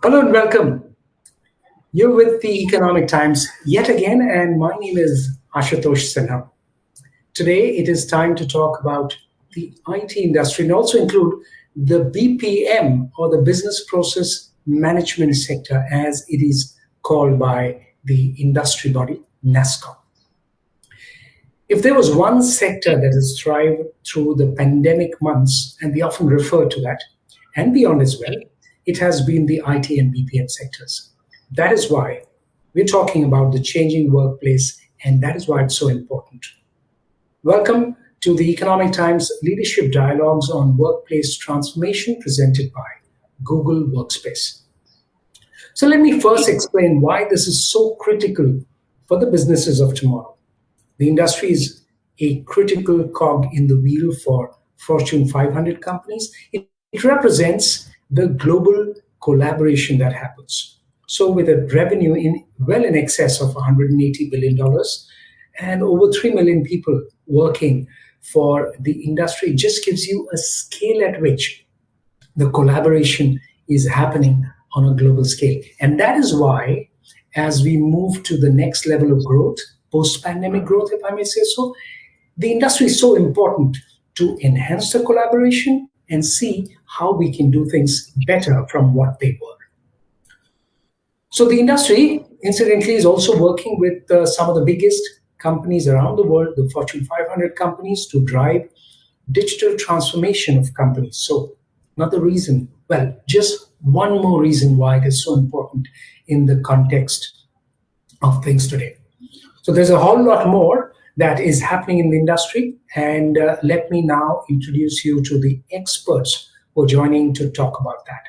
Hello and welcome. You're with the Economic Times yet again, and my name is Ashutosh Sinha. Today, it is time to talk about the IT industry and also include the BPM or the Business Process Management sector, as it is called by the industry body, NASCOM. If there was one sector that has thrived through the pandemic months, and we often refer to that, and beyond as well, it has been the IT and BPM sectors. That is why we're talking about the changing workplace, and that is why it's so important. Welcome to the Economic Times Leadership Dialogues on Workplace Transformation presented by Google Workspace. So let me first explain why this is so critical for the businesses of tomorrow. The industry is a critical cog in the wheel for Fortune 500 companies. It represents the global collaboration that happens. So with a revenue in excess of $180 billion and over 3 million people working for the industry, it just gives you a scale at which the collaboration is happening on a global scale. And that is why, as we move to the next level of growth, post-pandemic growth, if I may say so, the industry is so important to enhance the collaboration and see how we can do things better from what they were. So the industry, incidentally, is also working with some of the biggest companies around the world, the Fortune 500 companies, to drive digital transformation of companies. So another reason, well, just one more reason why it is so important in the context of things today. So there's a whole lot more that is happening in the industry. And let me now introduce you to the experts who are joining to talk about that.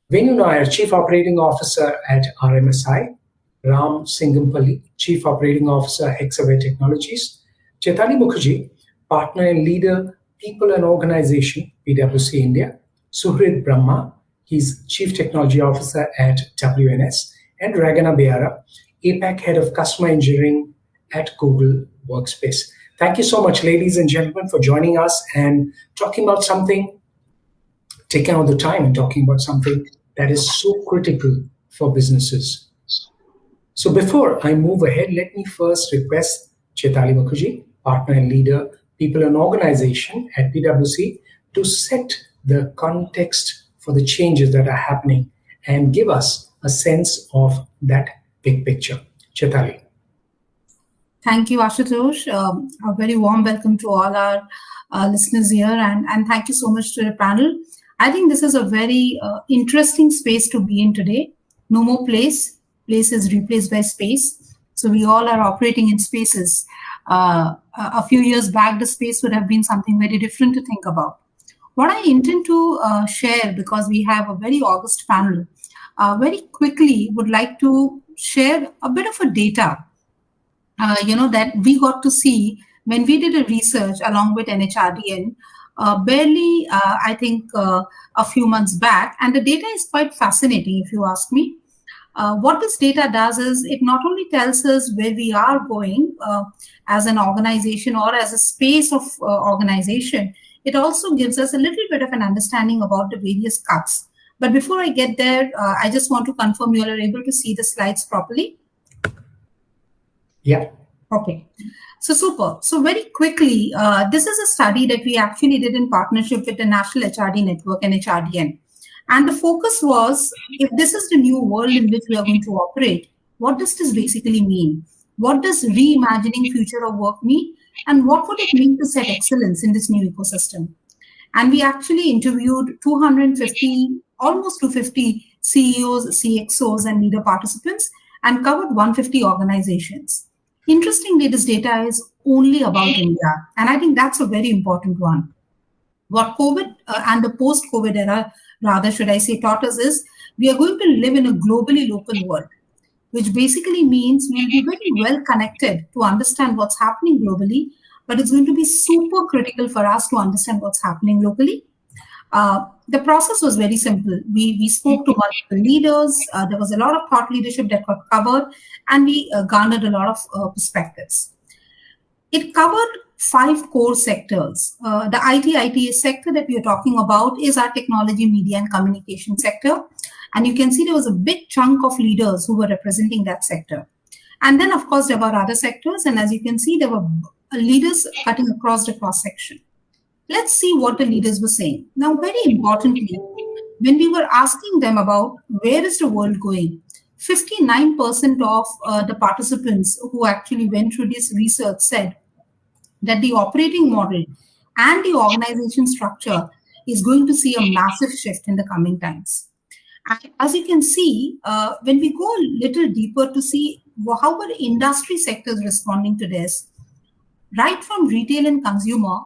Venu Nair, Chief Operating Officer at RMSI, Ram Singampalli, Chief Operating Officer, Hexaware Technologies, Chaitali Mukherjee, Partner and Leader, People and Organization, PwC India, Suhrid Brahma, he's Chief Technology Officer at WNS, and Ragana Beara, APAC Head of Customer Engineering at Google Workspace. Thank you so much, ladies and gentlemen, for joining us and talking about something, taking out the time and talking about something that is so critical for businesses. So before I move ahead, let me first request Chaitali Mukherjee, Partner and Leader, People and Organization at PwC, to set the context for the changes that are happening and give us a sense of that big picture. Chaitali. Thank you, Ashutosh. A very warm welcome to all our listeners here, and thank you so much to the panel. I think this is a very interesting space to be in today. No more place. Place is replaced by space. So we all are operating in spaces. A few years back, the space would have been something very different to think about. What I intend to share, because we have a very august panel, very quickly would like to share a bit of a data, that we got to see when we did a research along with NHRDN, barely, I think, a few months back. And the data is quite fascinating, if you ask me. What this data does is it not only tells us where we are going as an organization or as a space of organization, it also gives us a little bit of an understanding about the various cuts. But before I get there, I just want to confirm you are able to see the slides properly. Yeah. Okay. So super. So very quickly, this is a study that we actually did in partnership with the National HRD Network and HRDN. And the focus was, if this is the new world in which we are going to operate, what does this basically mean? What does reimagining future of work mean? And what would it mean to set excellence in this new ecosystem? And we actually interviewed 250, almost 250 CEOs, CXOs, and leader participants and covered 150 organizations. Interestingly, this data is only about India. And I think that's a very important one. What COVID and the post-COVID era, rather should I say, taught us is we are going to live in a globally local world, which basically means we'll be very well connected to understand what's happening globally, but it's going to be super critical for us to understand what's happening locally. The process was very simple. We spoke to multiple leaders. There was a lot of thought leadership that got covered, and we garnered a lot of perspectives. It covered 5 core sectors. The IT sector that we are talking about is our technology, media, and communication sector. And you can see there was a big chunk of leaders who were representing that sector. And then, of course, there were other sectors. And as you can see, there were leaders cutting across the cross section. Let's see what the leaders were saying. Now, very importantly, when we were asking them about where is the world going, 59% of the participants who actually went through this research said that the operating model and the organization structure is going to see a massive shift in the coming times. And as you can see, when we go a little deeper to see how are industry sectors responding to this, right from retail and consumer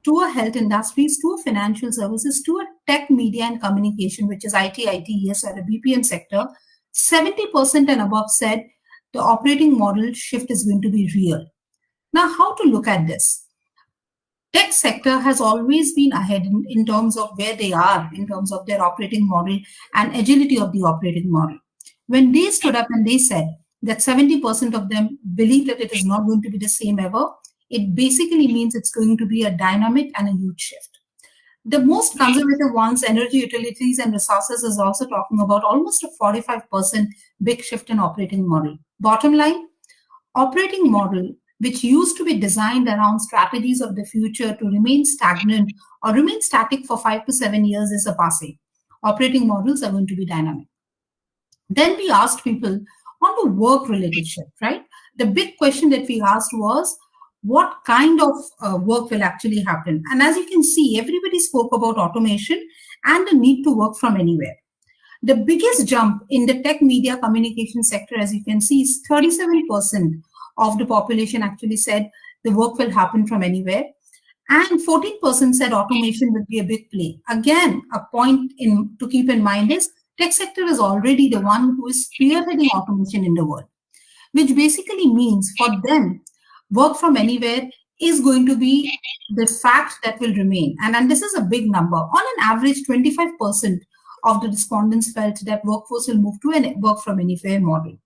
to a health industries to a financial services to a tech media and communication, which is IT, ITES or a BPM sector, 70% and above said the operating model shift is going to be real. Now, how to look at this? Tech sector has always been ahead in terms of where they are, in terms of their operating model and agility of the operating model. When they stood up and they said that 70% of them believe that it is not going to be the same ever, it basically means it's going to be a dynamic and a huge shift. The most conservative ones, energy utilities and resources, is also talking about almost a 45% big shift in operating model. Bottom line, operating model which used to be designed around strategies of the future to remain stagnant or remain static for 5 to 7 years is a passé. Operating models are going to be dynamic. Then we asked people on the work related shift, right? The big question that we asked was what kind of work will actually happen? And as you can see, everybody spoke about automation and the need to work from anywhere. The biggest jump in the tech media communication sector, as you can see, is 37% of the population actually said the work will happen from anywhere. And 14% said automation will be a big play. Again, a point to keep in mind is tech sector is already the one who is spearheading automation in the world, which basically means for them, work from anywhere is going to be the fact that will remain. And this is a big number. On an average, 25% of the respondents felt that workforce will move to a work from anywhere model.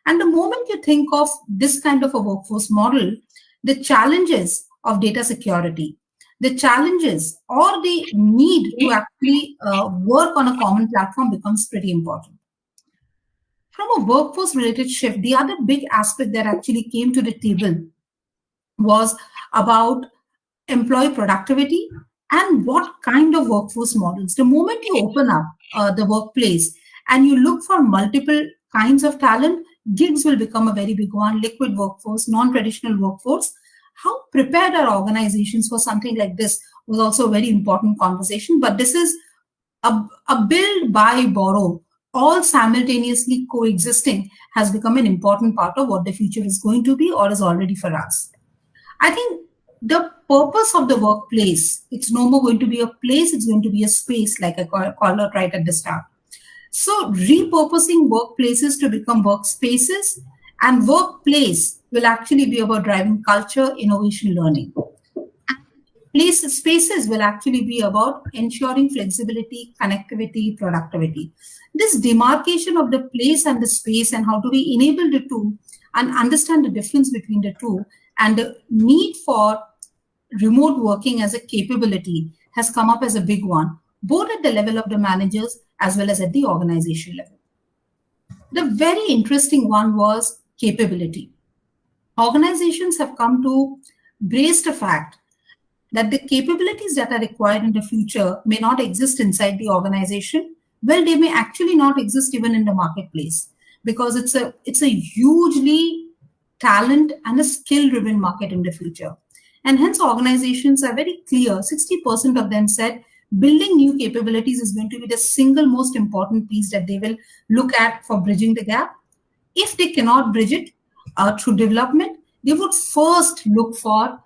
And the moment you think of this kind of a workforce model, the challenges of data security, the challenges or the need to actually work on a common platform becomes pretty important. From a workforce related shift, the other big aspect that actually came to the table was about employee productivity and what kind of workforce models. The moment you open up the workplace and you look for multiple kinds of talent, gigs will become a very big one, liquid workforce, non-traditional workforce. How prepared are organizations for something like this was also a very important conversation. But this is a build, buy, borrow, all simultaneously coexisting has become an important part of what the future is going to be or is already for us. I think the purpose of the workplace, it's no more going to be a place, it's going to be a space, like I called out right at the start. So repurposing workplaces to become workspaces, and workplace will actually be about driving culture, innovation, learning. Spaces will actually be about ensuring flexibility, connectivity, productivity. This demarcation of the place and the space and how do we enable the two and understand the difference between the two and the need for remote working as a capability has come up as a big one, both at the level of the managers as well as at the organization level. The very interesting one was capability. Organizations have come to brace the fact that the capabilities that are required in the future may not exist inside the organization. Well, they may actually not exist even in the marketplace because it's a hugely talent and a skill driven market in the future. And hence organizations are very clear. 60% of them said building new capabilities is going to be the single most important piece that they will look at for bridging the gap. If they cannot bridge it through development, they would first look for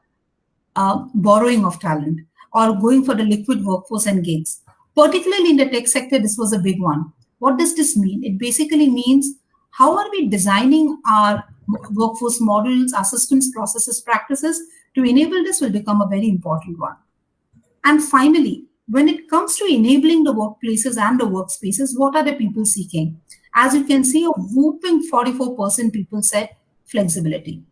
borrowing of talent or going for the liquid workforce and gigs. Particularly in the tech sector, this was a big one. What does this mean? It basically means how are we designing our workforce models, our systems, processes, practices to enable this will become a very important one. And finally, when it comes to enabling the workplaces and the workspaces, what are the people seeking? As you can see, a whooping 44% people said flexibility.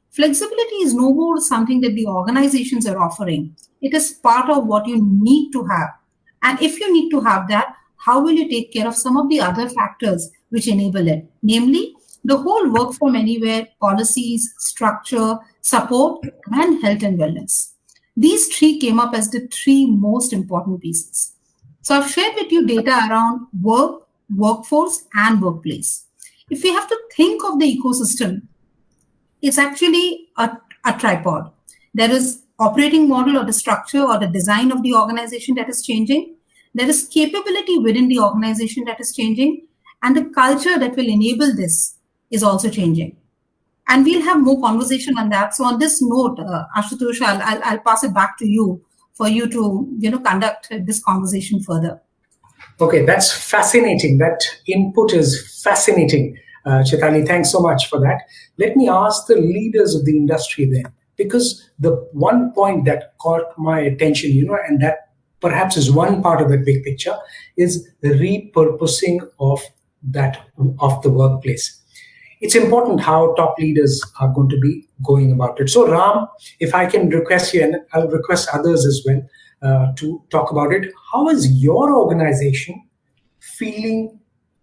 Flexibility is no more something that the organizations are offering. It is part of what you need to have. And if you need to have that, how will you take care of some of the other factors which enable it? Namely, the whole work from anywhere policies, structure, support, and health and wellness. These three came up as the three most important pieces. So I've shared with you data around work, workforce, and workplace. If we have to think of the ecosystem, it's actually a tripod. There is operating model or the structure or the design of the organization that is changing. There is capability within the organization that is changing. And the culture that will enable this is also changing. And we'll have more conversation on that. So on this note, Ashutosh, I'll pass it back to you for you to conduct this conversation further. Okay, that's fascinating. That input is fascinating. Chaitali, thanks so much for that. Let me ask the leaders of the industry then, because the one point that caught my attention, and that perhaps is one part of the big picture, is the repurposing of the workplace. It's important how top leaders are going to be going about it. So, Ram, if I can request you, and I'll request others as well, to talk about it, how is your organization feeling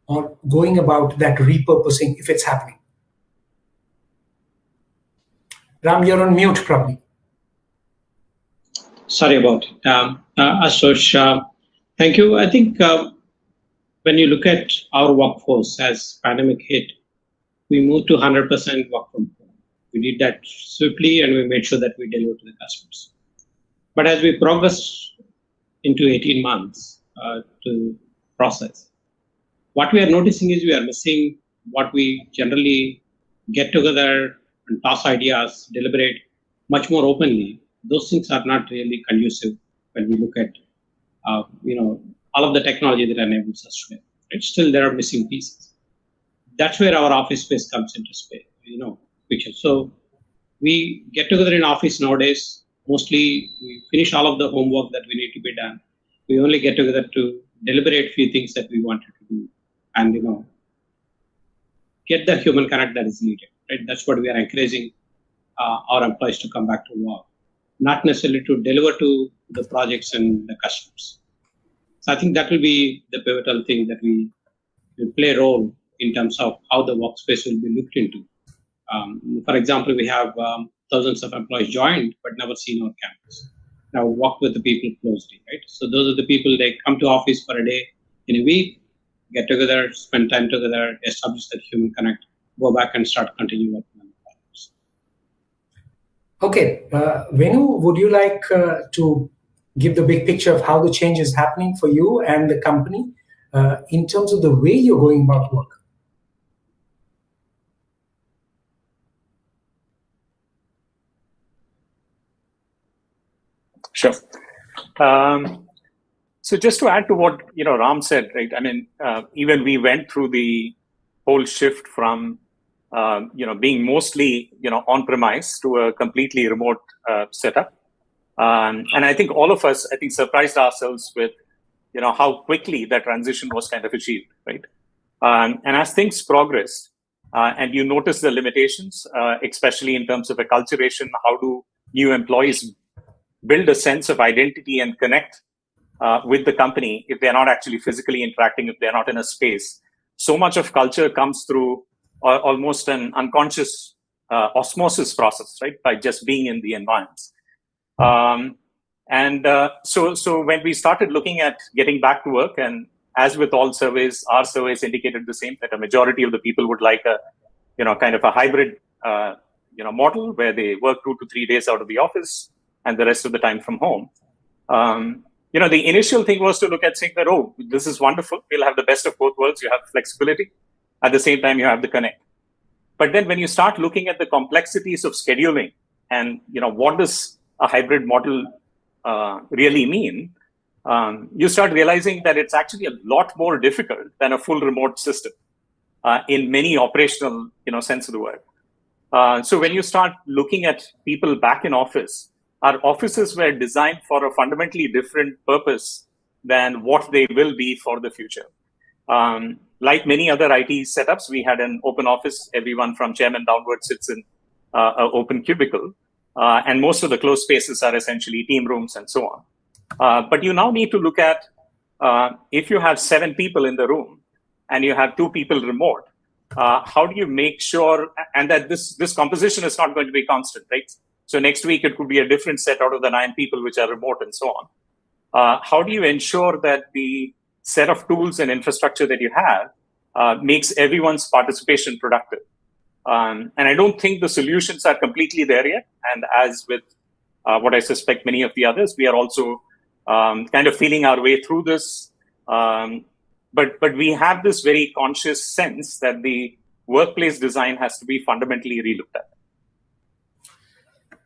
or going about that repurposing if it's happening? Ram, you're on mute probably. Sorry about it. Ashosh, thank you. I think when you look at our workforce as pandemic hit, we moved to 100% work from home. We did that swiftly and we made sure that we delivered to the customers. But as we progress into 18 months to process, what we are noticing is we are missing what we generally get together and toss ideas, deliberate much more openly. Those things are not really conducive when we look at all of the technology that enables us today. Right? Still, there are missing pieces. That's where our office space comes into picture. So we get together in office nowadays. Mostly, we finish all of the homework that we need to be done. We only get together to deliberate few things that we wanted to do, and get the human connect that is needed. Right? That's what we are encouraging our employees to come back to work, not necessarily to deliver to the projects and the customers. So I think that will be the pivotal thing that we will play a role in terms of how the workspace will be looked into. For example, we have thousands of employees joined but never seen our campus. Now work with the people closely, right? So those are the people, they come to office for a day in a week, get together, spend time together, establish that human connect, go back and start continuing working on the projects. Okay, Venu, would you like to give the big picture of how the change is happening for you and the company in terms of the way you're going about work? Sure. So just to add to what Ram said, right? I mean, even we went through the whole shift from being mostly on-premise to a completely remote setup, and I think all of us surprised ourselves with how quickly that transition was kind of achieved, right? And as things progressed, and you notice the limitations, especially in terms of acculturation, how do new employees build a sense of identity and connect with the company if they're not actually physically interacting, if they're not in a space. So much of culture comes through almost an unconscious osmosis process, right? By just being in the environments. So when we started looking at getting back to work, and as with all surveys, our surveys indicated the same, that a majority of the people would like a kind of a hybrid model where they work 2 to 3 days out of the office and the rest of the time from home. The initial thing was to look at saying that, oh, this is wonderful. We'll have the best of both worlds. You have flexibility. At the same time, you have the connect. But then when you start looking at the complexities of scheduling and, what does a hybrid model really mean, you start realizing that it's actually a lot more difficult than a full remote system in many operational, sense of the word. So when you start looking at people back in office, our offices were designed for a fundamentally different purpose than what they will be for the future. Like many other IT setups, we had an open office. Everyone from chairman downwards sits in an open cubicle. And most of the closed spaces are essentially team rooms and so on. But you now need to look at if you have 7 people in the room and you have 2 people remote, how do you make sure, and that this composition is not going to be constant, right? So next week it could be a different set out of the 9 people which are remote and so on. How do you ensure that the set of tools and infrastructure that you have makes everyone's participation productive? And I don't think the solutions are completely there yet. And as with what I suspect many of the others, we are also kind of feeling our way through this. But we have this very conscious sense that the workplace design has to be fundamentally relooked at.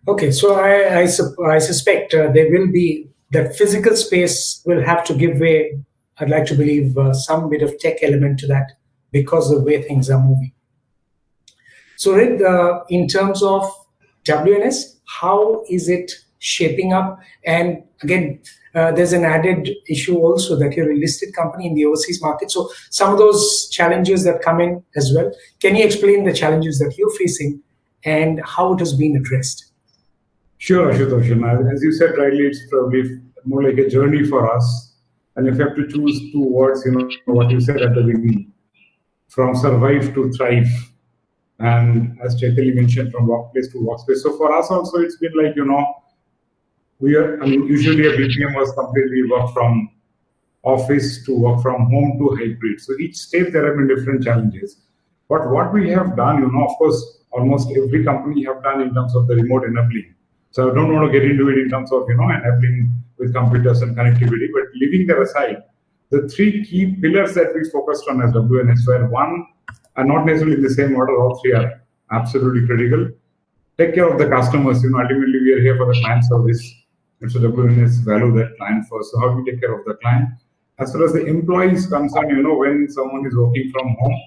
Okay, so I suspect there will be that physical space will have to give way. I'd like to believe some bit of tech element to that because of the way things are moving. So, Rid, in terms of WNS, how is it shaping up? And again, there's an added issue also that you're a listed company in the overseas market. So some of those challenges that come in as well. Can you explain the challenges that you're facing and how it has been addressed? Sure, Ashutosh. As you said rightly, it's probably more like a journey for us. And if you have to choose 2 words, what you said at the beginning, from survive to thrive. And as Chaitali mentioned, from workplace to workspace. So for us also, it's been like, usually a BPM was completely work from office to work from home to hybrid. So each stage there have been different challenges. But what we have done, of course, almost every company have done in terms of the remote enabling. So I don't want to get into it in terms of, enabling with computers and connectivity, but leaving that aside, the 3 key pillars that we focused on as WNS were, one, are not necessarily in the same order, all 3 are absolutely critical. Take care of the customers, ultimately we are here for the client service. And so WNS value that client first. So how do we take care of the client? As far as the employee is concerned, when someone is working from home,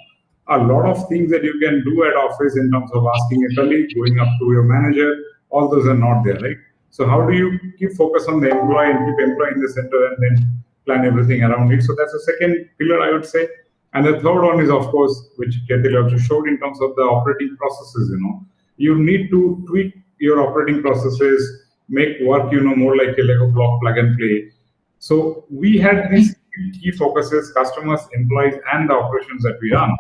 a lot of things that you can do at office in terms of asking a colleague, going up to your manager, all those are not there, right? So how do you keep focus on the employee and keep employee in the center and then plan everything around it? So that's the second pillar, I would say. And the third one is, of course, which Chaitali also showed in terms of the operating processes, You need to tweak your operating processes, make work, more like a Lego block plug and play. So we had these key focuses, customers, employees, and the operations that we run.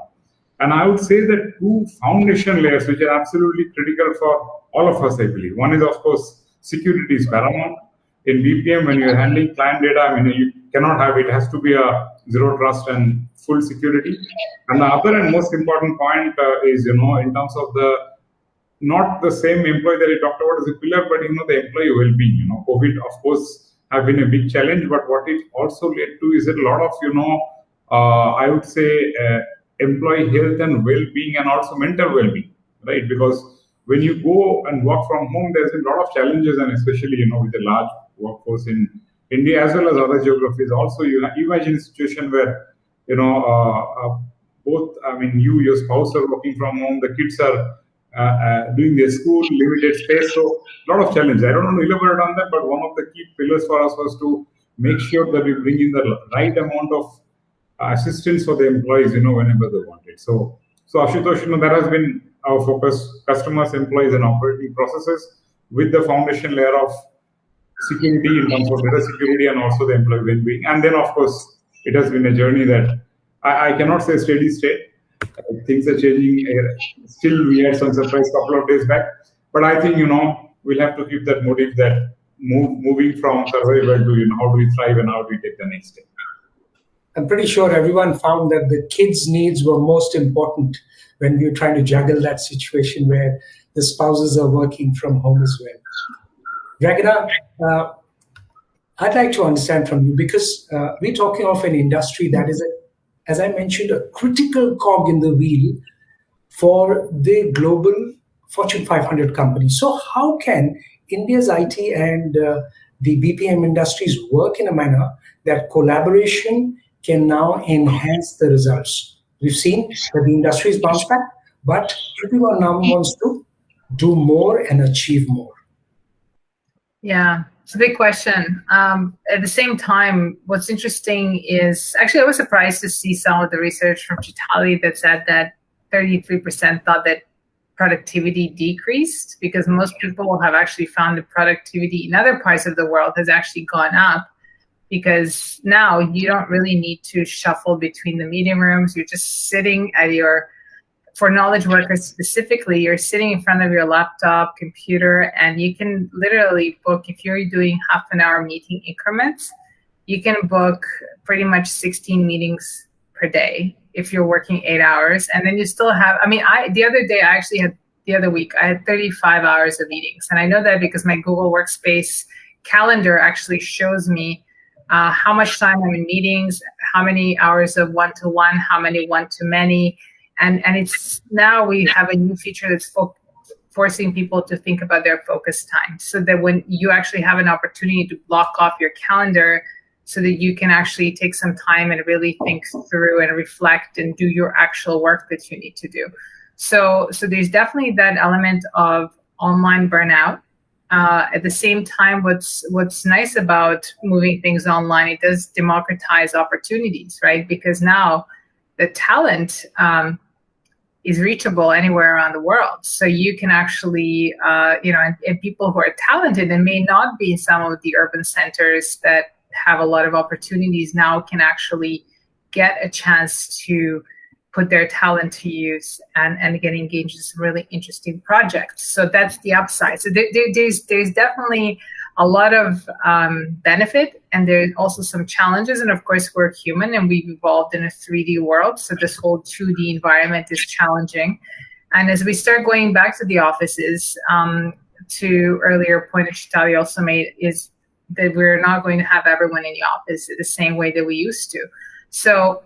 And I would say that 2 foundation layers, which are absolutely critical for all of us, I believe. One is, of course, security is paramount. In BPM, when you're handling client data, you cannot have it. It has to be a zero trust and full security. And the other and most important point is, in terms of not the same employee that you talked about as a pillar, but, the employee well-being. COVID, of course, have been a big challenge, but what it also led to is a lot of, I would say, employee health and well-being and also mental well-being, right? Because when you go and work from home, there's a lot of challenges, and especially, with a large workforce in India as well as other geographies. Also, you imagine a situation where, both, your spouse are working from home, the kids are doing their school, limited space. So a lot of challenges. I don't want to elaborate on that, but one of the key pillars for us was to make sure that we bring in the right amount of assistance for the employees, whenever they want it. So Ashutosh, that has been our focus: customers, employees, and operating processes, with the foundation layer of security in terms of data security and also the employee well-being. And then, of course, it has been a journey that I cannot say steady state. Things are changing. Still, we had some surprise couple of days back. But I think, we'll have to keep that motive that moving from survival to, how do we thrive and how do we take the next step. I'm pretty sure everyone found that the kids' needs were most important when we were trying to juggle that situation where the spouses are working from home as well. Ragana, I'd like to understand from you, because we're talking of an industry that is, as I mentioned, a critical cog in the wheel for the global Fortune 500 companies. So how can India's IT and the BPM industries work in a manner that collaboration can now enhance the results? We've seen that the industry is bounced back, but everyone now wants to do more and achieve more. Yeah, it's a big question. At the same time, what's interesting is, actually, I was surprised to see some of the research from Chaitali that said that 33% thought that productivity decreased, because most people have actually found that productivity in other parts of the world has actually gone up. because now you don't really need to shuffle between the meeting rooms. You're just sitting at for knowledge workers specifically, you're sitting in front of your laptop, computer, and you can literally book, if you're doing half an hour meeting increments, you can book pretty much 16 meetings per day if you're working 8 hours. And then you still have, the other week, I had 35 hours of meetings. And I know that because my Google Workspace calendar actually shows me how much time I'm in meetings, how many hours of one-to-one, how many one-to-many. And it's now we have a new feature that's forcing people to think about their focus time, so that when you actually have an opportunity to block off your calendar so that you can actually take some time and really think through and reflect and do your actual work that you need to do. So there's definitely that element of online burnout. At the same time, what's nice about moving things online, it does democratize opportunities, right? Because now the talent is reachable anywhere around the world. So you can actually, and people who are talented and may not be in some of the urban centers that have a lot of opportunities now can actually get a chance to put their talent to use and get engaged in some really interesting projects. So that's the upside. So there's definitely a lot of benefit, and there's also some challenges. And of course, we're human and we've evolved in a 3D world. So this whole 2D environment is challenging. And as we start going back to the offices, to earlier point that Chitali also made, is that we're not going to have everyone in the office the same way that we used to. So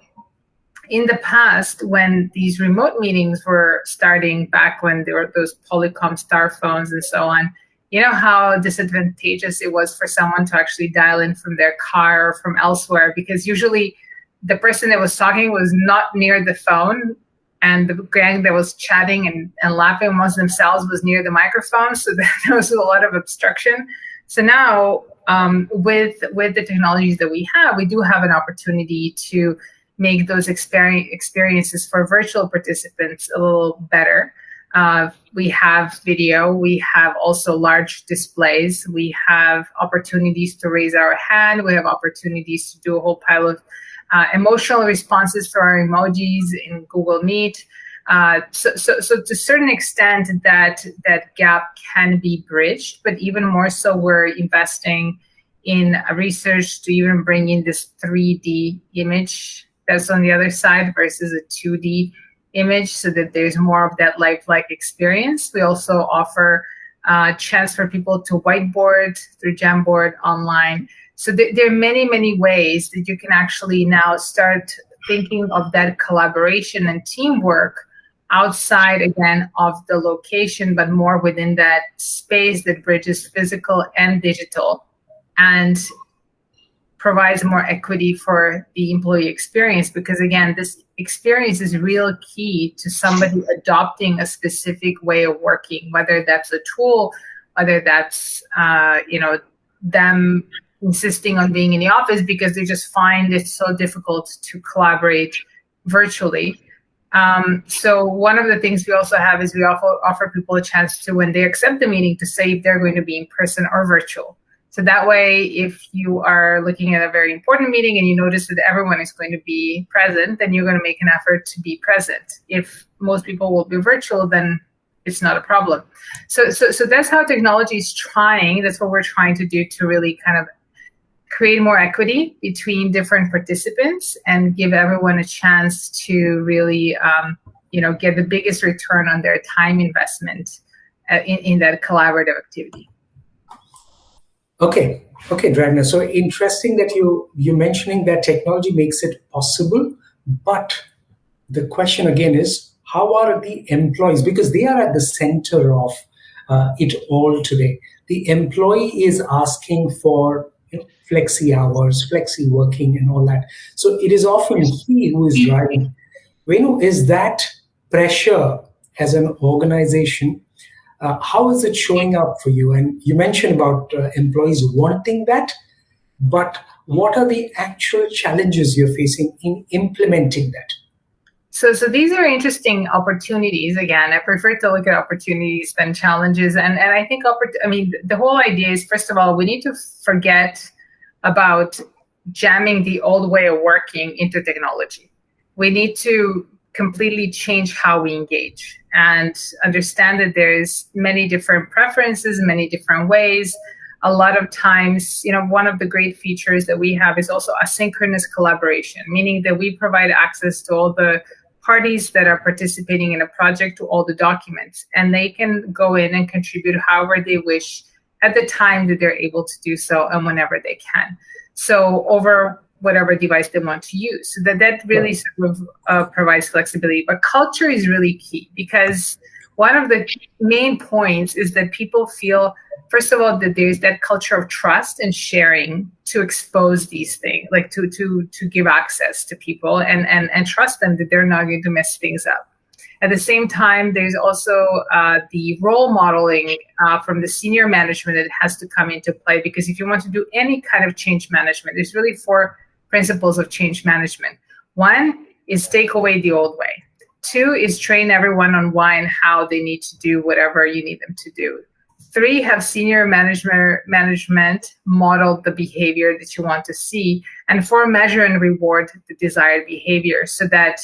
in the past, when these remote meetings were starting back when there were those Polycom star phones and so on, you know how disadvantageous it was for someone to actually dial in from their car or from elsewhere, because usually the person that was talking was not near the phone, and the gang that was chatting and laughing amongst themselves was near the microphone. So there was a lot of obstruction. So now with the technologies that we have, we do have an opportunity to make those experiences for virtual participants a little better. We have video, we have also large displays, we have opportunities to raise our hand, we have opportunities to do a whole pile of emotional responses for our emojis in Google Meet. So to a certain extent, that gap can be bridged, but even more so, we're investing in research to even bring in this 3D image that's on the other side versus a 2D image, so that there's more of that lifelike experience. We also offer a chance for people to whiteboard through Jamboard online. So there are many, many ways that you can actually now start thinking of that collaboration and teamwork outside, again, of the location, but more within that space that bridges physical and digital and provides more equity for the employee experience. Because again, this experience is real key to somebody adopting a specific way of working, whether that's a tool, whether that's them insisting on being in the office because they just find it so difficult to collaborate virtually. So one of the things we also have is we offer people a chance to, when they accept the meeting, to say if they're going to be in person or virtual. So that way, if you are looking at a very important meeting and you notice that everyone is going to be present, then you're going to make an effort to be present. If most people will be virtual, then it's not a problem. So that's how technology is trying. That's what we're trying to do to really kind of create more equity between different participants and give everyone a chance to really, get the biggest return on their time investment in that collaborative activity. Okay, Dragna. So interesting that you're mentioning that technology makes it possible, but the question again is, how are the employees? Because they are at the center of it all today. The employee is asking for flexi hours, flexi working, and all that. So it is often he who is driving. Venu, is that pressure as an organization? How is it showing up for you? And you mentioned about employees wanting that, but what are the actual challenges you're facing in implementing that? So these are interesting opportunities. Again, I prefer to look at opportunities than challenges. And I think, the whole idea is, first of all, we need to forget about jamming the old way of working into technology. We need to completely change how we engage and understand that there's many different preferences, many different ways. A lot of times, one of the great features that we have is also asynchronous collaboration, meaning that we provide access to all the parties that are participating in a project to all the documents, and they can go in and contribute however they wish at the time that they're able to do so and whenever they can. So over whatever device they want to use. So that really sort of provides flexibility. But culture is really key, because one of the main points is that people feel, first of all, that there's that culture of trust and sharing to expose these things, like to give access to people and trust them that they're not going to mess things up. At the same time, there's also the role modeling from the senior management that has to come into play, because if you want to do any kind of change management, there's really 4 principles of change management. 1 is take away the old way. 2 is train everyone on why and how they need to do whatever you need them to do. 3, have senior management model the behavior that you want to see. And 4, measure and reward the desired behavior, so that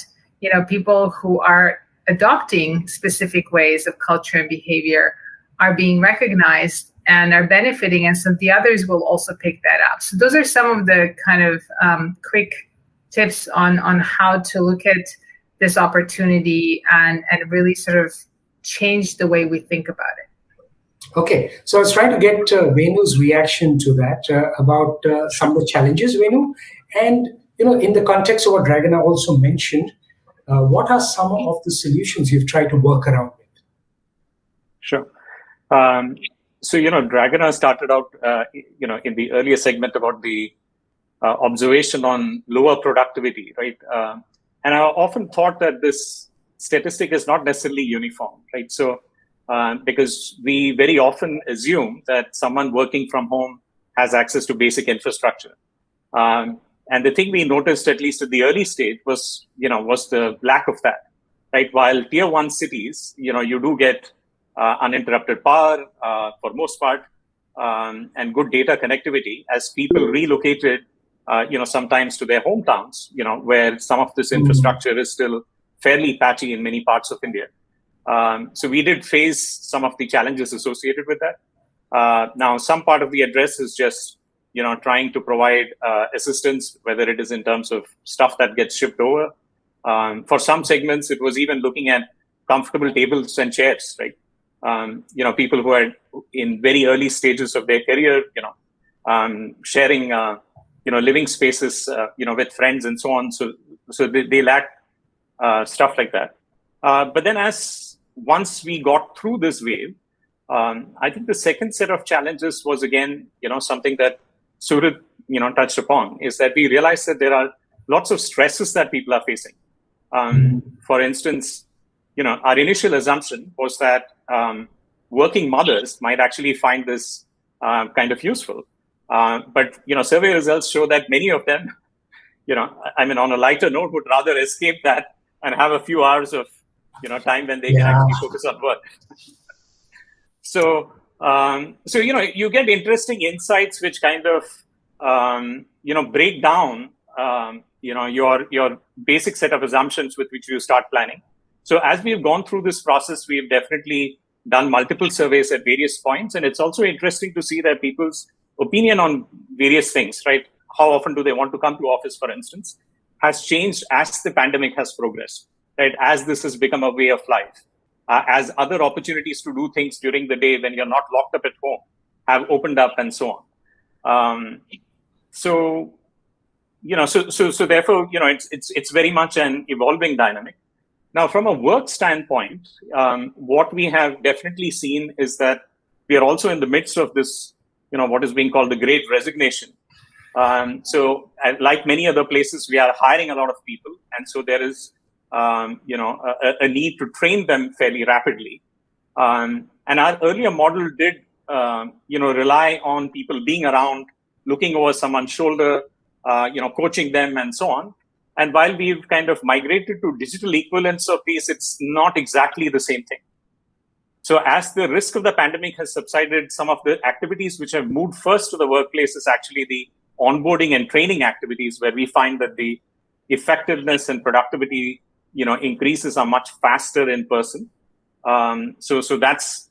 people who are adopting specific ways of culture and behavior are being recognized and are benefiting, and so the others will also pick that up. So those are some of the kind of quick tips on how to look at this opportunity and really sort of change the way we think about it. Okay, so I was trying to get Venu's reaction to that about some of the challenges, Venu, and in the context of what Dragana also mentioned, what are some of the solutions you've tried to work around with? Sure. So Dragana started out in the earlier segment about the observation on lower productivity, right? And I often thought that this statistic is not necessarily uniform, right? So because we very often assume that someone working from home has access to basic infrastructure. And the thing we noticed, at least at the early stage, was the lack of that, right? While tier 1 cities, you do get uninterrupted power for most part, and good data connectivity as people relocated, sometimes to their hometowns, where some of this infrastructure is still fairly patchy in many parts of India. So we did face some of the challenges associated with that. Now, some part of the address is just, trying to provide assistance, whether it is in terms of stuff that gets shipped over. For some segments, it was even looking at comfortable tables and chairs, right? People who are in very early stages of their career, sharing, living spaces, with friends and so on. So they lack stuff like that. But then once we got through this wave, I think the second set of challenges was, again, something that Surit, touched upon, is that we realized that there are lots of stresses that people are facing. For instance, our initial assumption was that working mothers might actually find this kind of useful. But, survey results show that many of them, on a lighter note, would rather escape that and have a few hours of, time when they can actually focus on work. So, you get interesting insights which kind of, break down, your basic set of assumptions with which you start planning. So as we've gone through this process, we've definitely done multiple surveys at various points. And it's also interesting to see that people's opinion on various things, right? How often do they want to come to office, for instance, has changed as the pandemic has progressed, right? As this has become a way of life, as other opportunities to do things during the day when you're not locked up at home have opened up and so on. So therefore, it's very much an evolving dynamic. Now, from a work standpoint, what we have definitely seen is that we are also in the midst of this, what is being called the Great Resignation. So, like many other places, we are hiring a lot of people, and so there is, a need to train them fairly rapidly. And our earlier model did, rely on people being around, looking over someone's shoulder, coaching them, and so on. And while we've kind of migrated to digital equivalents of these, it's not exactly the same thing. So as the risk of the pandemic has subsided, some of the activities which have moved first to the workplace is actually the onboarding and training activities where we find that the effectiveness and productivity, increases are much faster in person. So that's,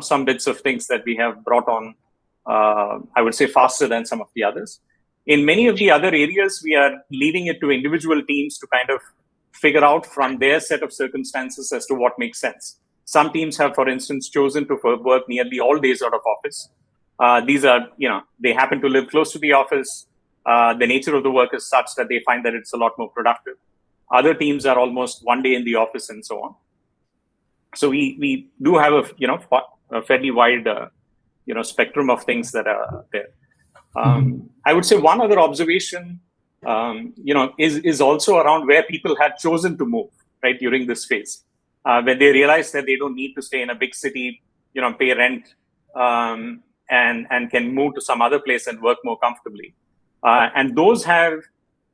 some bits of things that we have brought on, I would say faster than some of the others. In many of the other areas, we are leaving it to individual teams to kind of figure out from their set of circumstances as to what makes sense. Some teams have, for instance, chosen to work nearly all days out of office. These are, they happen to live close to the office. The nature of the work is such that they find that it's a lot more productive. Other teams are almost one day in the office and so on. So we do have a fairly wide, spectrum of things that are there. I would say one other observation, is also around where people had chosen to move, right, during this phase. When they realize that they don't need to stay in a big city, pay rent, and can move to some other place and work more comfortably. And those have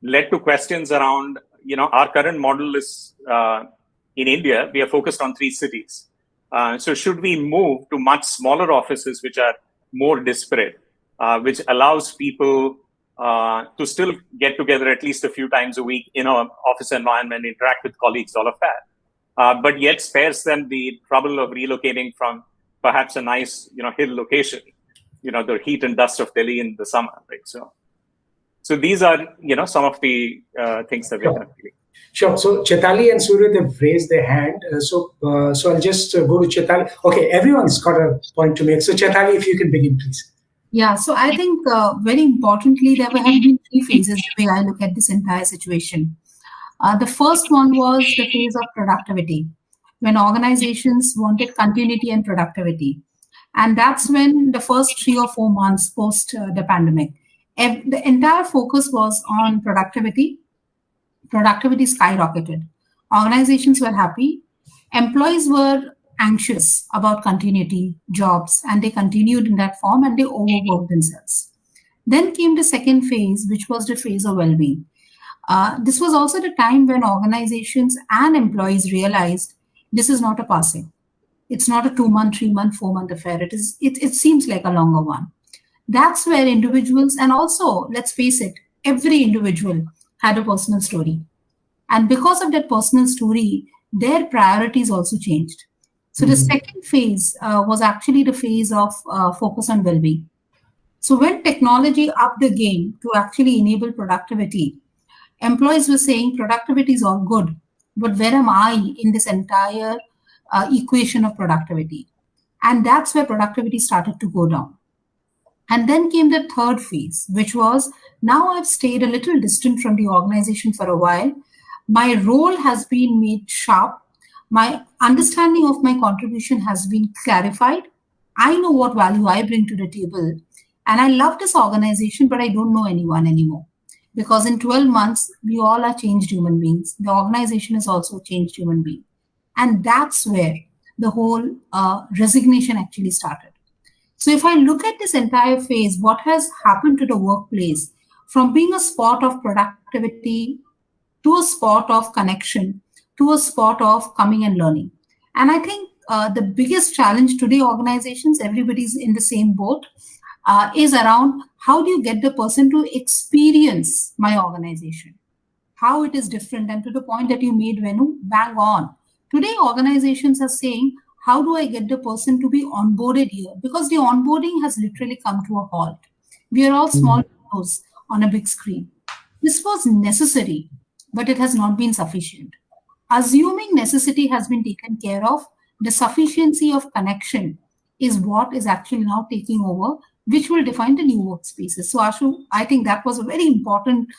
led to questions around, our current model is in India, we are focused on 3 cities. So should we move to much smaller offices, which are more disparate, which allows people to still get together at least a few times a week in an office environment, interact with colleagues, all of that, but yet spares them the trouble of relocating from perhaps a nice, hill location, the heat and dust of Delhi in the summer, right? So these are, some of the things that we're doing. Sure. So Chaitali and Surya, they've raised their hand. So I'll just go to Chaitali. Okay, everyone's got a point to make. So Chaitali, if you can begin, please. Yeah, so I think very importantly, there have been 3 phases the way I look at this entire situation. The first one was the phase of productivity, when organizations wanted continuity and productivity. And that's when the first 3 or 4 months post the pandemic, the entire focus was on productivity. Productivity skyrocketed. Organizations were happy. Employees were anxious about continuity, jobs, and they continued in that form and they overworked themselves. Then came the second phase, which was the phase of well-being. This was also the time when organizations and employees realized this is not a passing. It's not a 2-month, 3-month, 4-month affair. It seems like a longer one. That's where individuals, and also, let's face it, every individual had a personal story. And because of that personal story, their priorities also changed. So the second phase was actually the phase of focus on well-being. So when technology upped the game to actually enable productivity, employees were saying productivity is all good, but where am I in this entire equation of productivity? And that's where productivity started to go down. And then came the third phase, which was now I've stayed a little distant from the organization for a while. My role has been made sharp. My understanding of my contribution has been clarified. I know what value I bring to the table. And I love this organization, but I don't know anyone anymore. Because in 12 months, we all are changed human beings. The organization is also a changed human being. And that's where the whole resignation actually started. So if I look at this entire phase, what has happened to the workplace from being a spot of productivity to a spot of connection to a spot of coming and learning. And I think the biggest challenge today, organizations, everybody's in the same boat, is around how do you get the person to experience my organization, how it is different. And to the point that you made, Venu, bang on. Today, organizations are saying, how do I get the person to be onboarded here? Because the onboarding has literally come to a halt. We are all small windows on a big screen. This was necessary, but it has not been sufficient. Assuming necessity has been taken care of, the sufficiency of connection is what is actually now taking over, which will define the new workspaces. So Ashu, I think that was a very important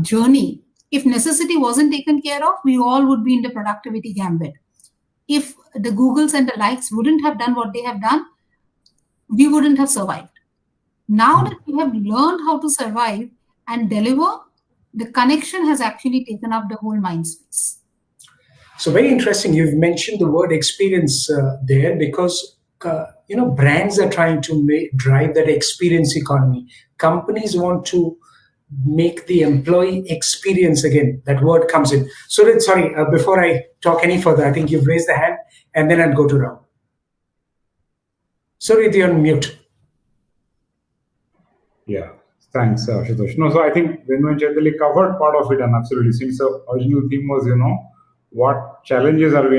journey. If necessity wasn't taken care of, we all would be in the productivity gambit. If the Googles and the likes wouldn't have done what they have done, we wouldn't have survived. Now that we have learned how to survive and deliver, the connection has actually taken up the whole mind space. So very interesting. You've mentioned the word experience there because brands are trying to drive that experience economy. Companies want to make the employee experience again. That word comes in. So sorry, before I talk any further, I think you've raised the hand, and then I'll go to Ram. Sorry, you're on mute. Yeah. Thanks, Ashutosh. No, so I think when Chaitali covered part of it, and absolutely, since the original theme was, what challenges are we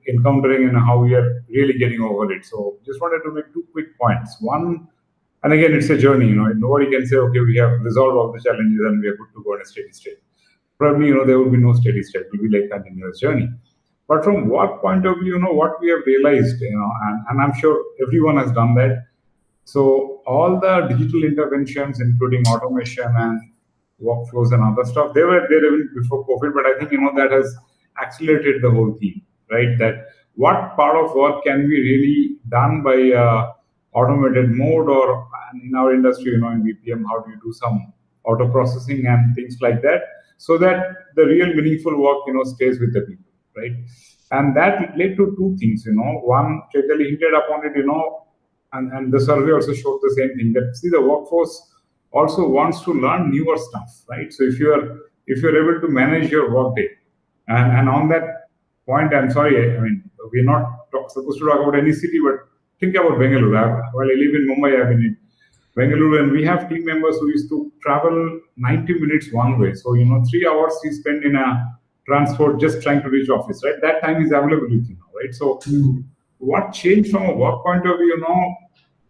encountering and how we are really getting over it. So just wanted to make two quick points. One, and again, it's a journey, nobody can say, okay, we have resolved all the challenges and we are good to go in a steady state. Probably, there will be no steady state. It will be like a continuous journey. But from what point of view, what we have realized, and I'm sure everyone has done that. So all the digital interventions, including automation and workflows and other stuff, they were there even before COVID. But I think that has accelerated the whole theme, right? That what part of work can be really done by automated mode, or in our industry, in BPM, how do you do some auto processing and things like that, so that the real meaningful work, stays with the people, right? And that led to two things, One, Chaitali hinted upon it, and the survey also showed the same thing, that see, the workforce also wants to learn newer stuff, right? So if you're able to manage your workday, and on that point, I'm sorry, I mean, we're not supposed to talk about any city, but think about Bengaluru. While I live in Mumbai, I've been in Bengaluru, and we have team members who used to travel 90 minutes one way. So 3 hours we spend in a transport just trying to reach office, right? That time is available with you now, right? So what changed from a work point of view,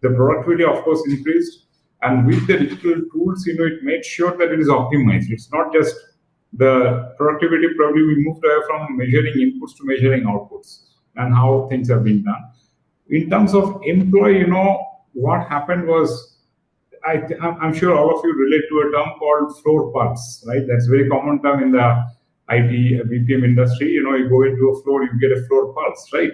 the productivity, of course, increased. And with the digital tools, it made sure that it is optimized. It's not just the productivity, probably we moved away from measuring inputs to measuring outputs and how things have been done. In terms of employee, what happened was, I'm sure all of you relate to a term called floor pulse, right? That's a very common term in the IT, BPM industry. You go into a floor, you get a floor pulse, right?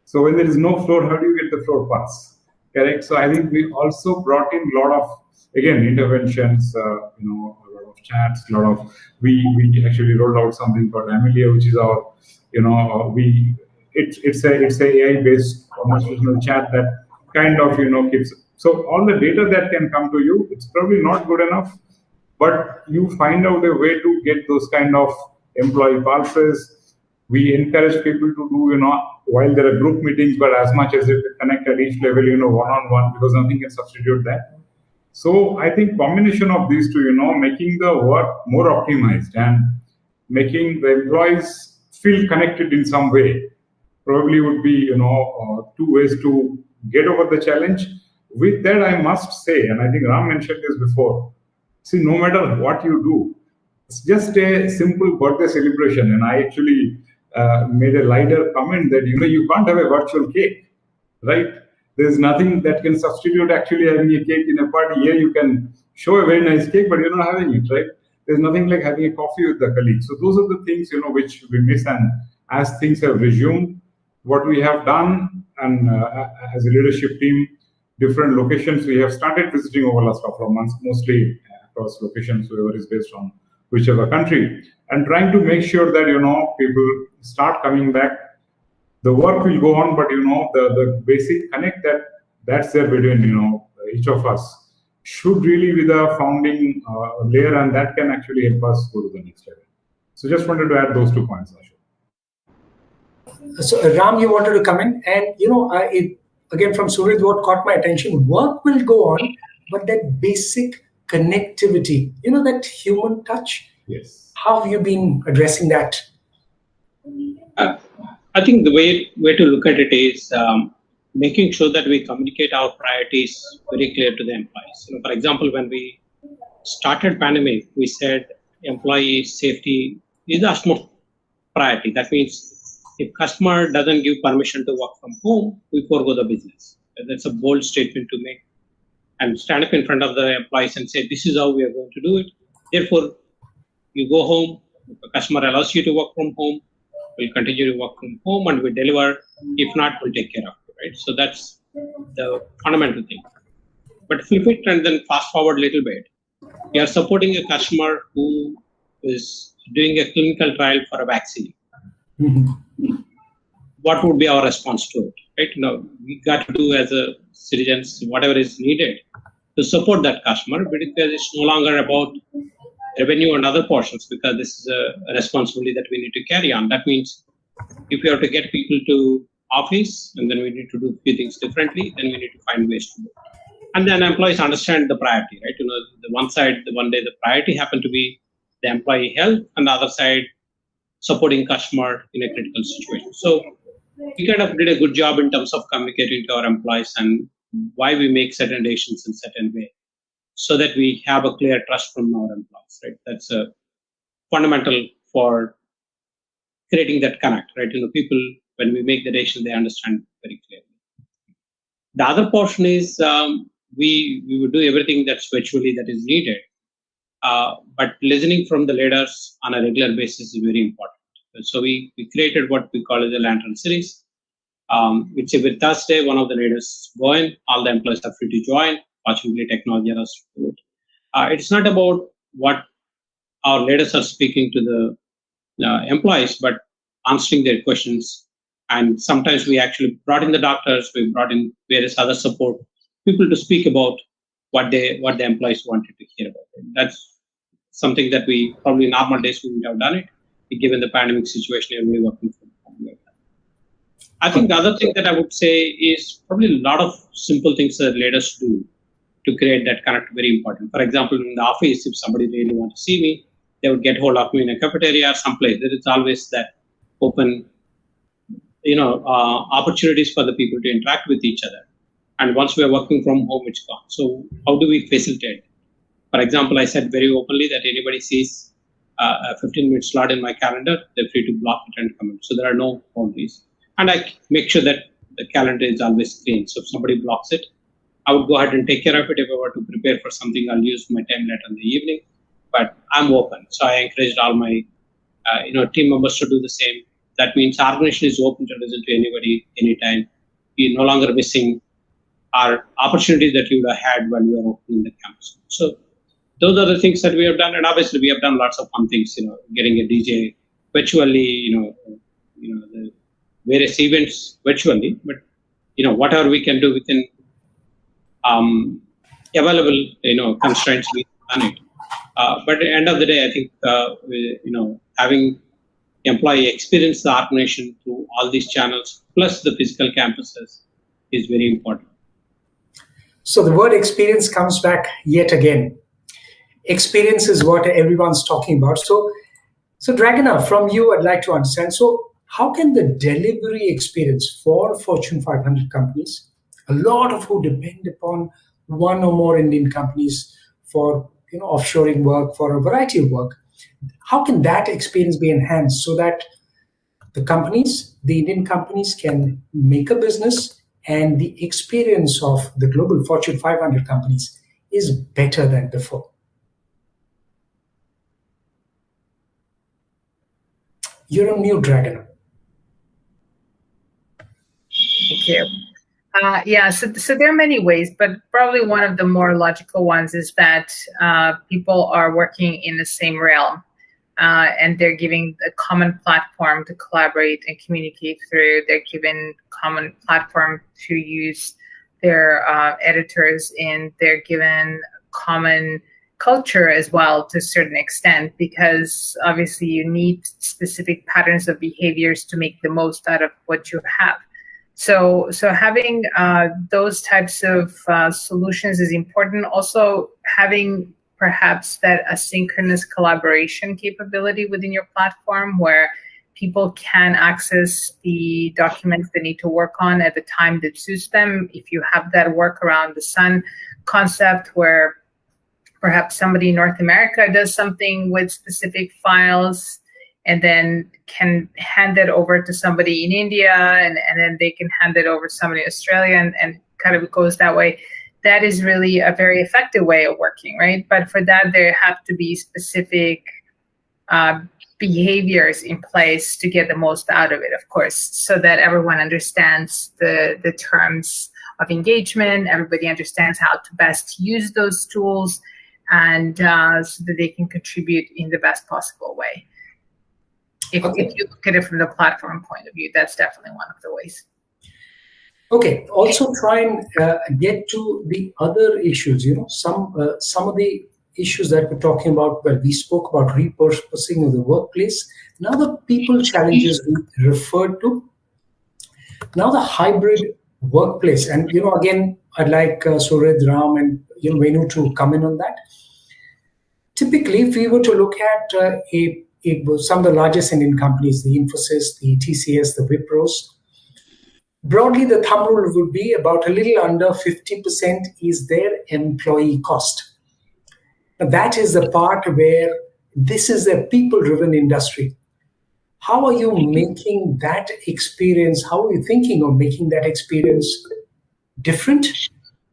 So when there is no floor, how do you get the floor pulse? Correct. So I think we also brought in a lot of, again, interventions, a lot of chats, we actually rolled out something called Amelia, which is our, it's a AI based conversational chat that kind of, keeps, so all the data that can come to you, it's probably not good enough, but you find out a way to get those kind of employee pulses. We encourage people to do, while there are group meetings, but as much as you connect at each level, one-on-one, because nothing can substitute that. So I think combination of these two, making the work more optimized and making the employees feel connected in some way, probably would be, two ways to get over the challenge. With that, I must say, and I think Ram mentioned this before, see, no matter what you do, it's just a simple birthday celebration. And I actually made a lighter comment that, you can't have a virtual cake, right? There's nothing that can substitute actually having a cake in a party. Here you can show a very nice cake, but you're not having it, right? There's nothing like having a coffee with the colleagues. So those are the things, which we miss. And as things have resumed, what we have done, and as a leadership team, different locations we have started visiting over the last couple of months, mostly across locations, whoever is based on whichever country, and trying to make sure that, people start coming back. The work will go on, but, the basic connect that's there between, each of us should really be the founding layer, and that can actually help us go to the next level. So just wanted to add those 2 points, Ashu. So Ram, you wanted to come in, and again from Suraj, what caught my attention: work will go on, but that basic connectivity, that human touch. Yes. How have you been addressing that? I think the way to look at it is making sure that we communicate our priorities very clear to the employees. For example, when we started pandemic, we said employee safety is the utmost priority. That means if customer doesn't give permission to work from home, we forego the business. That's a bold statement to make, and stand up in front of the employees and say, this is how we are going to do it. Therefore, you go home. If the customer allows you to work from home, we'll continue to work from home and we deliver. If not, we'll take care of it, right? So that's the fundamental thing. But flip it and then fast forward a little bit. We are supporting a customer who is doing a clinical trial for a vaccine. What would be our response to it, right? Now, we got to do as a citizens whatever is needed to support that customer, but it's no longer about revenue and other portions, because this is a responsibility that we need to carry on. That means if we have to get people to office, and then we need to do a few things differently, then we need to find ways to do it. And then employees understand the priority, right? The one side, the one day the priority happened to be the employee health, and the other side supporting customer in a critical situation. So we kind of did a good job in terms of communicating to our employees and why we make certain decisions in certain way, so that we have a clear trust from our employees, right? That's a fundamental for creating that connect, right? People, when we make the decision, they understand very clearly. The other portion is we would do everything that's virtually that is needed, but listening from the leaders on a regular basis is very important. So we created what we call as a Lantern series, which every Thursday, one of the leaders go in, all the employees are free to join, fortunately technology allows to do it. It's not about what our leaders are speaking to the employees, but answering their questions. And sometimes we actually brought in the doctors, we brought in various other support people to speak about what the employees wanted to hear about. And that's something that we probably in normal days we wouldn't have done it. Given the pandemic situation, everybody working from home. I think the other thing that I would say is probably a lot of simple things that leaders do to create that connect very important. For example, in the office, if somebody really want to see me, they would get hold of me in a cafeteria or someplace. There is always that open, opportunities for the people to interact with each other. And once we are working from home, it's gone. So how do we facilitate? For example, I said very openly that anybody sees a 15-minute slot in my calendar, they're free to block it and come in. So there are no boundaries. And I make sure that the calendar is always clean. So if somebody blocks it, I would go ahead and take care of it. If I were to prepare for something, I'll use my time later in the evening. But I'm open. So I encouraged all my team members to do the same. That means our organization is open to listen to anybody, anytime. We're no longer missing our opportunities that you would have had when we were opening the campus. So those are the things that we have done. And obviously we have done lots of fun things, getting a DJ virtually, the various events virtually. But, whatever we can do within available, constraints, we've done it. But at the end of the day, I think, having employee experience the organization through all these channels, plus the physical campuses, is very important. So the word experience comes back yet again. Experience is what everyone's talking about. So Dragana, from you, I'd like to understand. So how can the delivery experience for Fortune 500 companies, a lot of who depend upon one or more Indian companies for offshoring work, for a variety of work, how can that experience be enhanced so that the Indian companies can make a business and the experience of the global Fortune 500 companies is better than before? You're on mute, Dragon. Thank you. So there are many ways, but probably one of the more logical ones is that people are working in the same realm, and they're giving a common platform to collaborate and communicate through. They're given common platform to use their editors, and they're given common culture as well to a certain extent, because obviously you need specific patterns of behaviors to make the most out of what you have. So having those types of solutions is important. Also having perhaps that asynchronous collaboration capability within your platform where people can access the documents they need to work on at the time that suits them. If you have that work around the sun concept where perhaps somebody in North America does something with specific files and then can hand it over to somebody in India, and then they can hand it over to somebody in Australia, and kind of goes that way. That is really a very effective way of working, right? But for that, there have to be specific behaviors in place to get the most out of it, of course, so that everyone understands the terms of engagement, everybody understands how to best use those tools, and so that they can contribute in the best possible way. If you look at it from the platform point of view, that's definitely one of the ways. Okay. Also, try and get to the other issues. Some of the issues that we're talking about. Well, we spoke about repurposing of the workplace. Now the people challenges we referred to. Now the hybrid workplace. And again, I'd like Sured, Ram, and Venu to come in on that. Typically, if we were to look at some of the largest Indian companies, the Infosys, the TCS, the Wipros, broadly the thumb rule would be about a little under 50% is their employee cost. Now, that is the part where this is a people-driven industry. How are you making that experience? How are you thinking of making that experience different?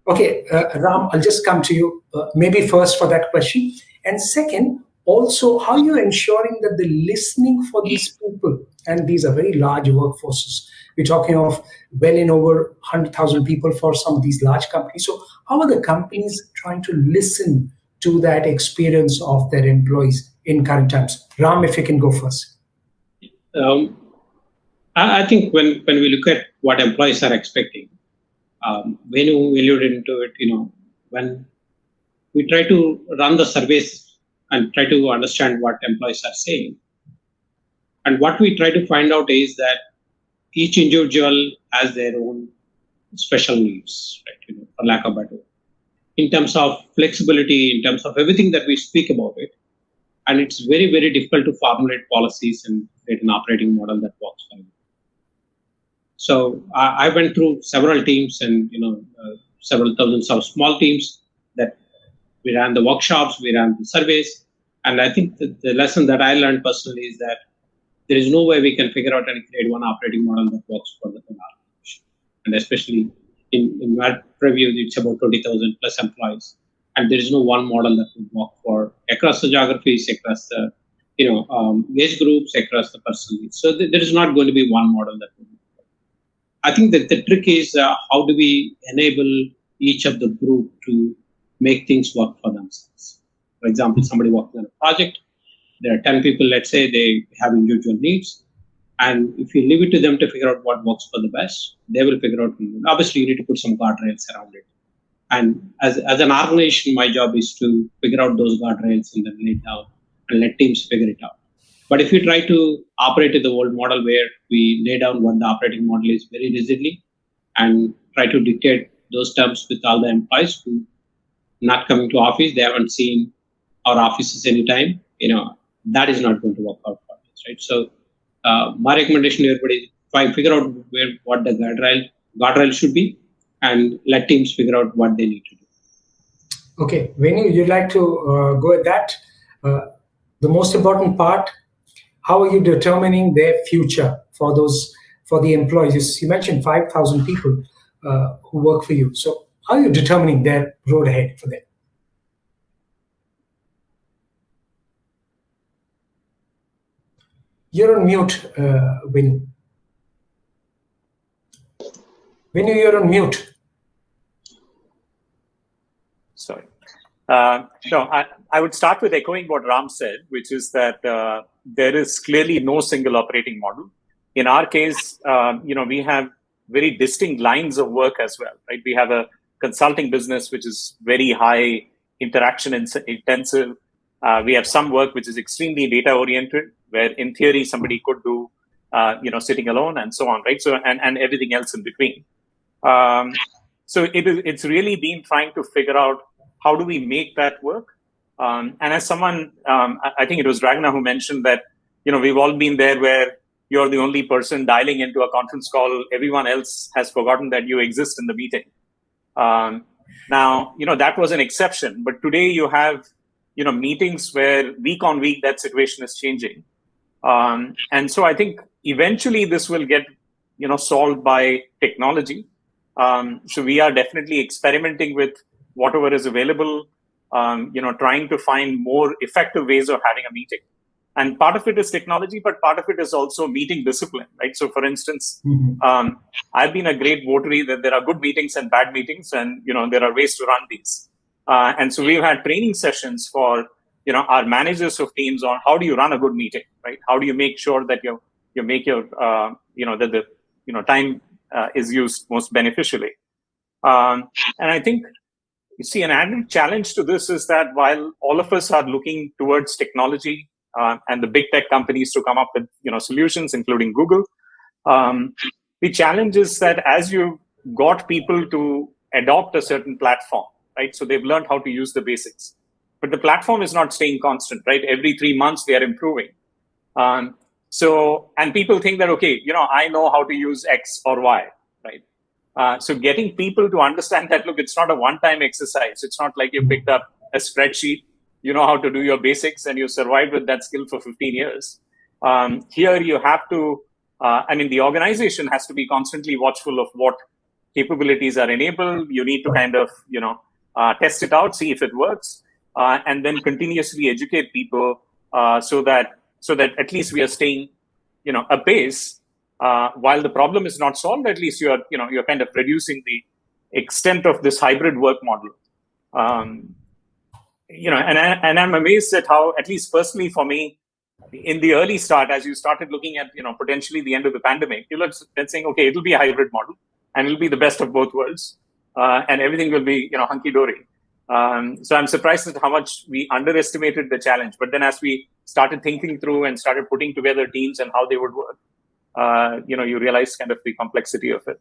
Okay, Ram, I'll just come to you maybe first for that question. And second, also, how are you ensuring that the listening for these people, and these are very large workforces, we're talking of well in over 100,000 people for some of these large companies. So how are the companies trying to listen to that experience of their employees in current times? Ram, if you can go first. I think when we look at what employees are expecting, when you alluded into it, when we try to run the surveys and try to understand what employees are saying, and what we try to find out is that each individual has their own special needs, right? For lack of better, in terms of flexibility, in terms of everything that we speak about it, and it's very, very difficult to formulate policies and create an operating model that works for you. So I went through several teams and several thousands of small teams that we ran the workshops, we ran the surveys, and I think the lesson that I learned personally is that there is no way we can figure out and create one operating model that works for the whole organization. And especially in my preview, it's about 20,000 plus employees, and there is no one model that would work for across the geographies, across the age groups, across the person needs. So there is not going to be one model that would work. I think that the trick is how do we enable each of the group to make things work for themselves. For example, somebody working on a project, there are 10 people, let's say they have individual needs. And if you leave it to them to figure out what works for the best, they will figure out. Obviously, you need to put some guardrails around it. And as an organization, my job is to figure out those guardrails and then lay it down and let teams figure it out. But if you try to operate in the old model where we lay down what the operating model is very rigidly and try to dictate those terms with all the employees who not coming to office, they haven't seen our offices anytime, that is not going to work out for us, right? So my recommendation to everybody is try and figure out what the guardrail should be and let teams figure out what they need to do. Okay, Venu, you'd like to go at that? The most important part, how are you determining their future for the employees? You mentioned 5,000 people who work for you. So how are you determining their road ahead for them? You're on mute, Venu. Venu, you're on mute. Sorry. No, I would start with echoing what Ram said, which is that there is clearly no single operating model. In our case, we have very distinct lines of work as well, right? We have a consulting business, which is very high interaction intensive. We have some work which is extremely data oriented, where in theory somebody could do, sitting alone and so on, right? So and everything else in between. So it's really been trying to figure out how do we make that work. And as someone, I think it was Ragnar who mentioned that, we've all been there where you're the only person dialing into a conference call. Everyone else has forgotten that you exist in the meeting. Now, that was an exception, but today you have, meetings where week on week that situation is changing. And so I think eventually this will get, solved by technology. So we are definitely experimenting with whatever is available, trying to find more effective ways of having a meeting. And part of it is technology, but part of it is also meeting discipline, right? So for instance, I've been a great votary that there are good meetings and bad meetings, and, there are ways to run these. And so we've had training sessions for, our managers of teams on how do you run a good meeting, right? How do you make sure that you make your, that the, time is used most beneficially. And I think, you see, an added challenge to this is that while all of us are looking towards technology and the big tech companies to come up with, solutions, including Google, the challenge is that as you got people to adopt a certain platform, right? So they've learned how to use the basics. But the platform is not staying constant, right? Every 3 months, they are improving. And people think that, okay, I know how to use X or Y, right? So getting people to understand that, look, it's not a one-time exercise. It's not like you picked up a spreadsheet, you know how to do your basics, and you survived with that skill for 15 years. Here you have to, the organization has to be constantly watchful of what capabilities are enabled. You need to kind of, test it out, see if it works, and then continuously educate people so that at least we are staying, apace. While the problem is not solved, at least you're kind of reducing the extent of this hybrid work model. And I'm amazed at how, at least personally for me, in the early start, as you started looking at, potentially the end of the pandemic, you looked at saying, okay, it'll be a hybrid model and it'll be the best of both worlds, and everything will be, hunky dory. So I'm surprised at how much we underestimated the challenge. But then as we started thinking through and started putting together teams and how they would work, you realize kind of the complexity of it.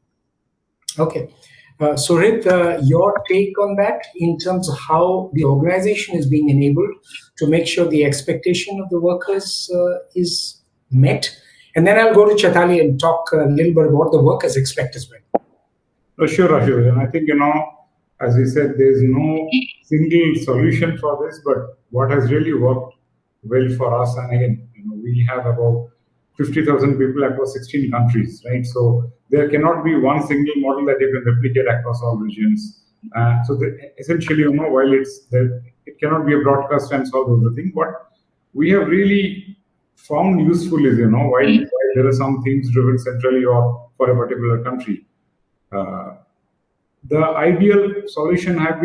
Okay. Surit, your take on that in terms of how the organization is being enabled to make sure the expectation of the workers is met. And then I'll go to Chaitali and talk a little bit about the workers expect as well. Oh, sure, Ashok. And I think, as we said, there's no single solution for this, but what has really worked well for us, and again, we have about 50,000 people across 16 countries, right? So there cannot be one single model that you can replicate across all regions. Essentially, while it cannot be a broadcast and solve everything, what we have really found useful is, while there are some things driven centrally or for a particular country, the ideal solution have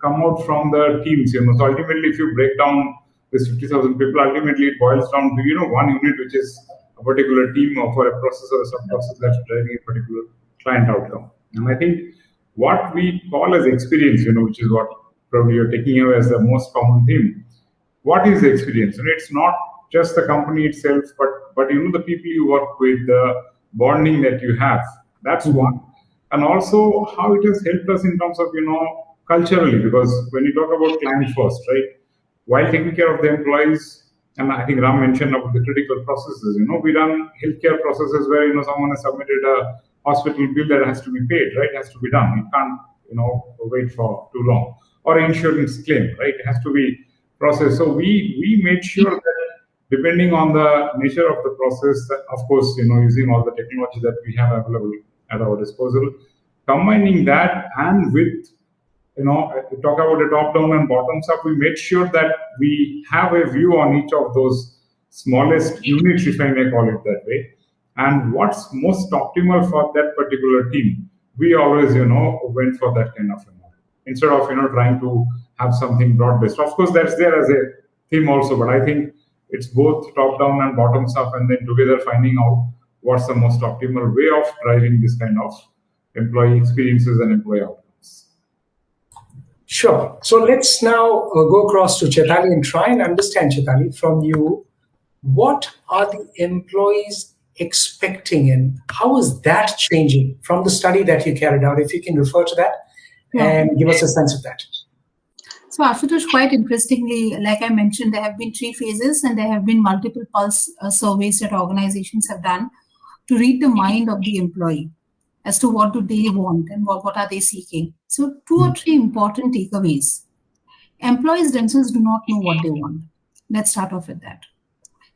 come out from the teams. So ultimately, if you break down this 50,000 people, ultimately it boils down to one unit, which is a particular team or for a process or a sub-process that's driving a particular client outcome. And I think what we call as experience, which is what probably you're taking away as the most common theme. What is the experience? And it's not just the company itself, but the people you work with, the bonding that you have. That's one. And also how it has helped us in terms of, culturally, because when you talk about client first, right, while taking care of the employees, and I think Ram mentioned about the critical processes, we run healthcare processes where, someone has submitted a hospital bill that has to be paid, right? It has to be done. It can't, wait for too long. Or insurance claim, right? It has to be processed. So we made sure that depending on the nature of the process, of course, using all the technology that we have available at our disposal, combining that and with, talk about the top down and bottoms up, we made sure that we have a view on each of those smallest units, if I may call it that way, and what's most optimal for that particular team. We always, went for that kind of a model instead of, trying to have something broad-based. Of course, that's there as a theme also, but I think it's both top down and bottoms up, and then together finding out what's the most optimal way of driving this kind of employee experiences and employee outcomes. Sure. So let's now go across to Chaitali and try and understand, Chaitali, from you, what are the employees expecting and how is that changing from the study that you carried out? If you can refer to that and give us a sense of that. So Ashutosh, quite interestingly, like I mentioned, there have been 3 phases and there have been multiple pulse surveys that organizations have done to read the mind of the employee as to what do they want and what are they seeking. So 2 or 3 important takeaways. Employees themselves do not know what they want. Let's start off with that.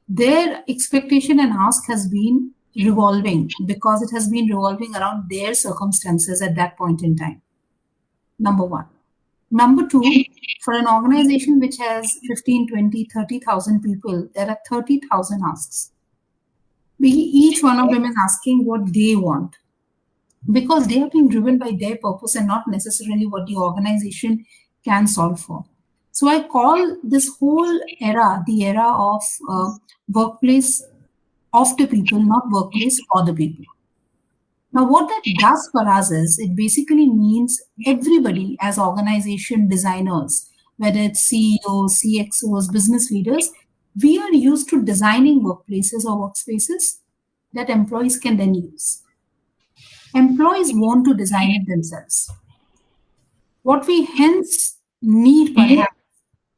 Their expectation and ask has been revolving because it has been revolving around their circumstances at that point in time. Number 1. Number 2, for an organization which has 15, 20, 30,000 people, there are 30,000 asks. Each one of them is asking what they want because they are being driven by their purpose and not necessarily what the organization can solve for. So I call this whole era the era of workplace of the people, not workplace for the people. Now, what that does for us is it basically means everybody as organization designers, whether it's CEOs, CXOs, business leaders, we are used to designing workplaces or workspaces that employees can then use. employees want to design it themselves. What we hence need perhaps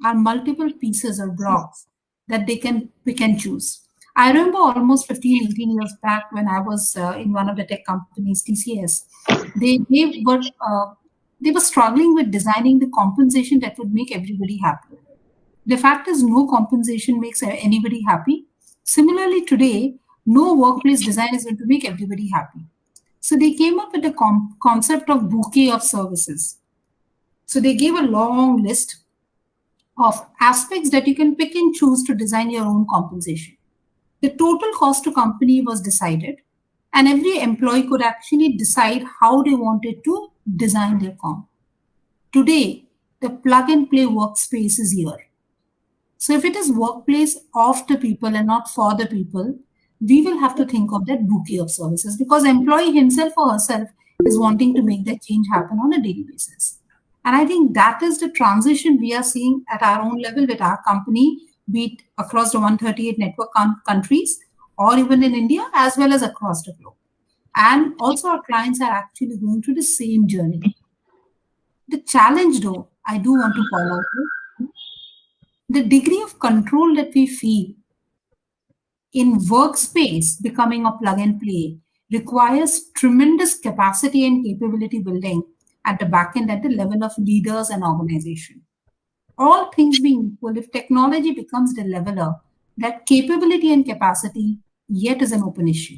are multiple pieces or blocks that they can pick and choose. I remember almost 15, 18 years back when I was in one of the tech companies, TCS, they were they were struggling with designing the compensation that would make everybody happy. The fact is, no compensation makes anybody happy. Similarly, today, no workplace design is going to make everybody happy. So they came up with the concept of bouquet of services. So they gave a long list of aspects that you can pick and choose to design your own compensation. The total cost to company was decided, and every employee could actually decide how they wanted to design their comp. Today, the plug and play workspace is here. So if it is workplace of the people and not for the people, we will have to think of that bouquet of services because employee himself or herself is wanting to make that change happen on a daily basis. And I think that is the transition we are seeing at our own level with our company, be it across the 138 network countries or even in India as well as across the globe. And also our clients are actually going through the same journey. The challenge though, I do want to call out the degree of control that we feel in workspace becoming a plug and play requires tremendous capacity and capability building at the back end at the level of leaders and organization. All things being equal, if technology becomes the leveler, that capability and capacity yet is an open issue.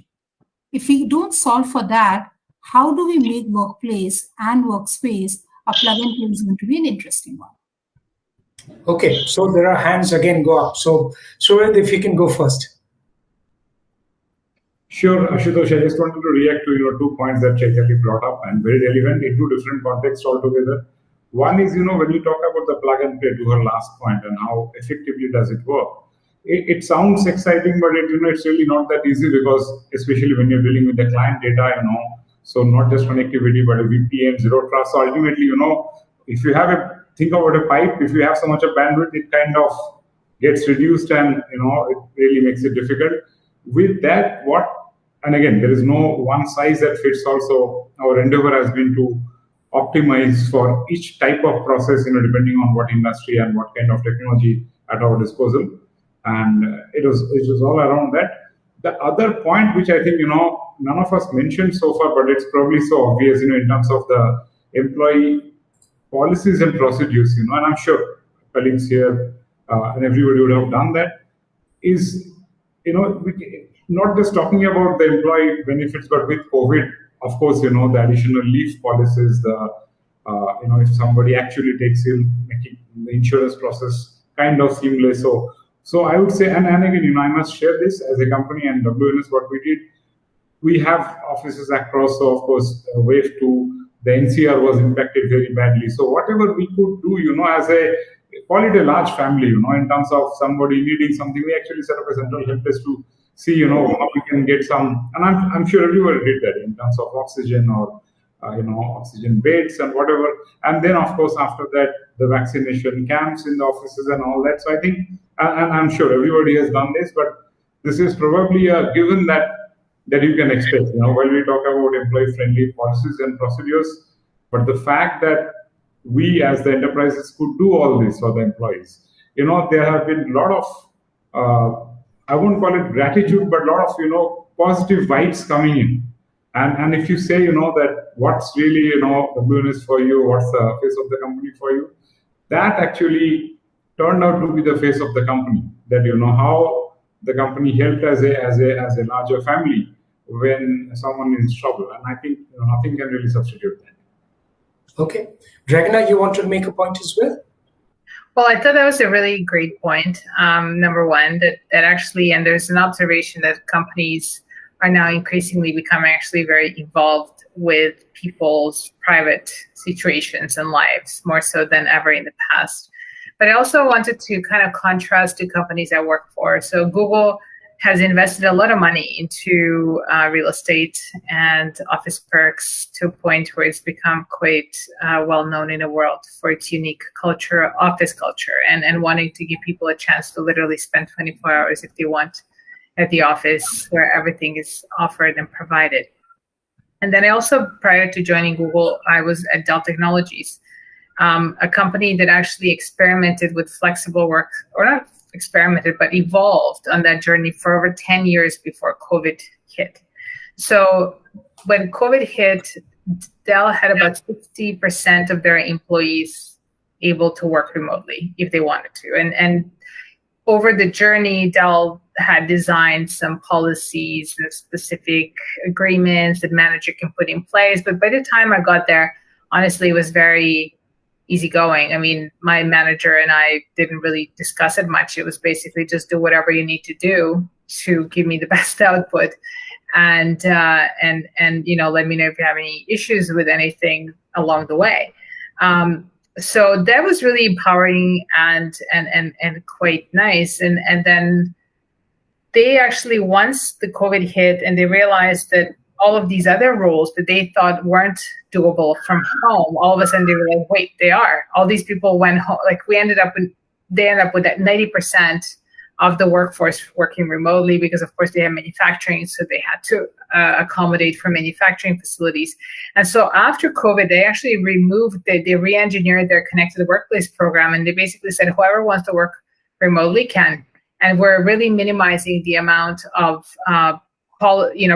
If we don't solve for that, how do we make workplace and workspace a plug and play is going to be an interesting one. Okay, so there are hands again go up. So, Sured, if you can go first. Sure, Ashutosh, I just wanted to react to your 2 points that Chaitanya brought up and very relevant in two different contexts altogether. One is, when you talk about the plug and play to her last point and how effectively does it work, it sounds exciting, but it's really not that easy because especially when you're dealing with the client data, so not just connectivity, but a VPN, zero trust. So ultimately, if you have think about a pipe, if you have so much of bandwidth, it kind of gets reduced and, it really makes it difficult. With that, and again, there is no one size that fits all. So our endeavor has been to optimize for each type of process, depending on what industry and what kind of technology at our disposal. And it was all around that. The other point, which I think, none of us mentioned so far, but it's probably so obvious, in terms of the employee policies and procedures, and I'm sure colleagues here and everybody would have done that, is, not just talking about the employee benefits, but with COVID, of course, the additional leave policies, if somebody actually takes ill, making the insurance process kind of seamless. So I would say, and again, I must share this as a company and WNS, what we did, we have offices across, so of course, wave 2, the NCR was impacted very badly. So whatever we could do, as call it a large family, in terms of somebody needing something, we actually set up a central help desk to see, how we can get some, and I'm sure everybody did that in terms of oxygen or, oxygen beds and whatever. And then, of course, after that, the vaccination camps in the offices and all that. So I think, and I'm sure everybody has done this, but this is probably a given that you can expect, when we talk about employee-friendly policies and procedures. But the fact that we as the enterprises could do all this for the employees, there have been a lot of, I won't call it gratitude, but a lot of, positive vibes coming in. And if you say, that what's really, WNS for you, what's the face of the company for you, that actually turned out to be the face of the company. That, how the company helped as a larger family when someone is in trouble. And I think nothing can really substitute that. Okay. Dragana, you want to make a point as well? Well, I thought that was a really great point. Number one, that actually, and there's an observation that companies are now increasingly becoming actually very involved with people's private situations and lives, more so than ever in the past. But I also wanted to kind of contrast to companies I work for. So Google has invested a lot of money into real estate and office perks to a point where it's become quite well known in the world for its unique culture, office culture, and wanting to give people a chance to literally spend 24 hours if they want at the office where everything is offered and provided. And then I also, prior to joining Google, I was at Dell Technologies, a company that actually experimented with flexible work, or not experimented, but evolved on that journey for over 10 years before COVID hit. So when COVID hit, Dell had about 60% of their employees able to work remotely if they wanted to. And over the journey, Dell had designed some policies and specific agreements that manager can put in place. But by the time I got there, honestly, it was very easygoing. I mean, my manager and I didn't really discuss it much. It was basically just do whatever you need to do to give me the best output. And you know, let me know if you have any issues with anything along the way. So that was really empowering and quite nice. And then they actually, once the COVID hit and they realized that all of these other roles that they thought weren't doable from home, all of a sudden they were like, wait, they are. All these people went home. Like they ended up with that 90% of the workforce working remotely, because of course they have manufacturing, so they had to accommodate for manufacturing facilities. And so after COVID, they actually they re-engineered their Connected Workplace program, and they basically said whoever wants to work remotely can. And we're really minimizing the amount of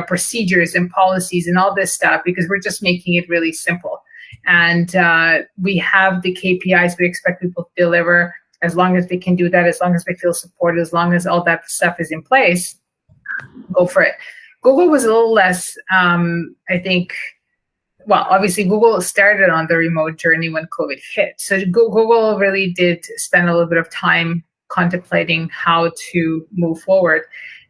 procedures and policies and all this stuff, because we're just making it really simple. And we have the KPIs we expect people to deliver. As long as they can do that, as long as they feel supported, as long as all that stuff is in place, go for it. Google was a little less, I think, well, obviously Google started on the remote journey when COVID hit. So Google really did spend a little bit of time contemplating how to move forward,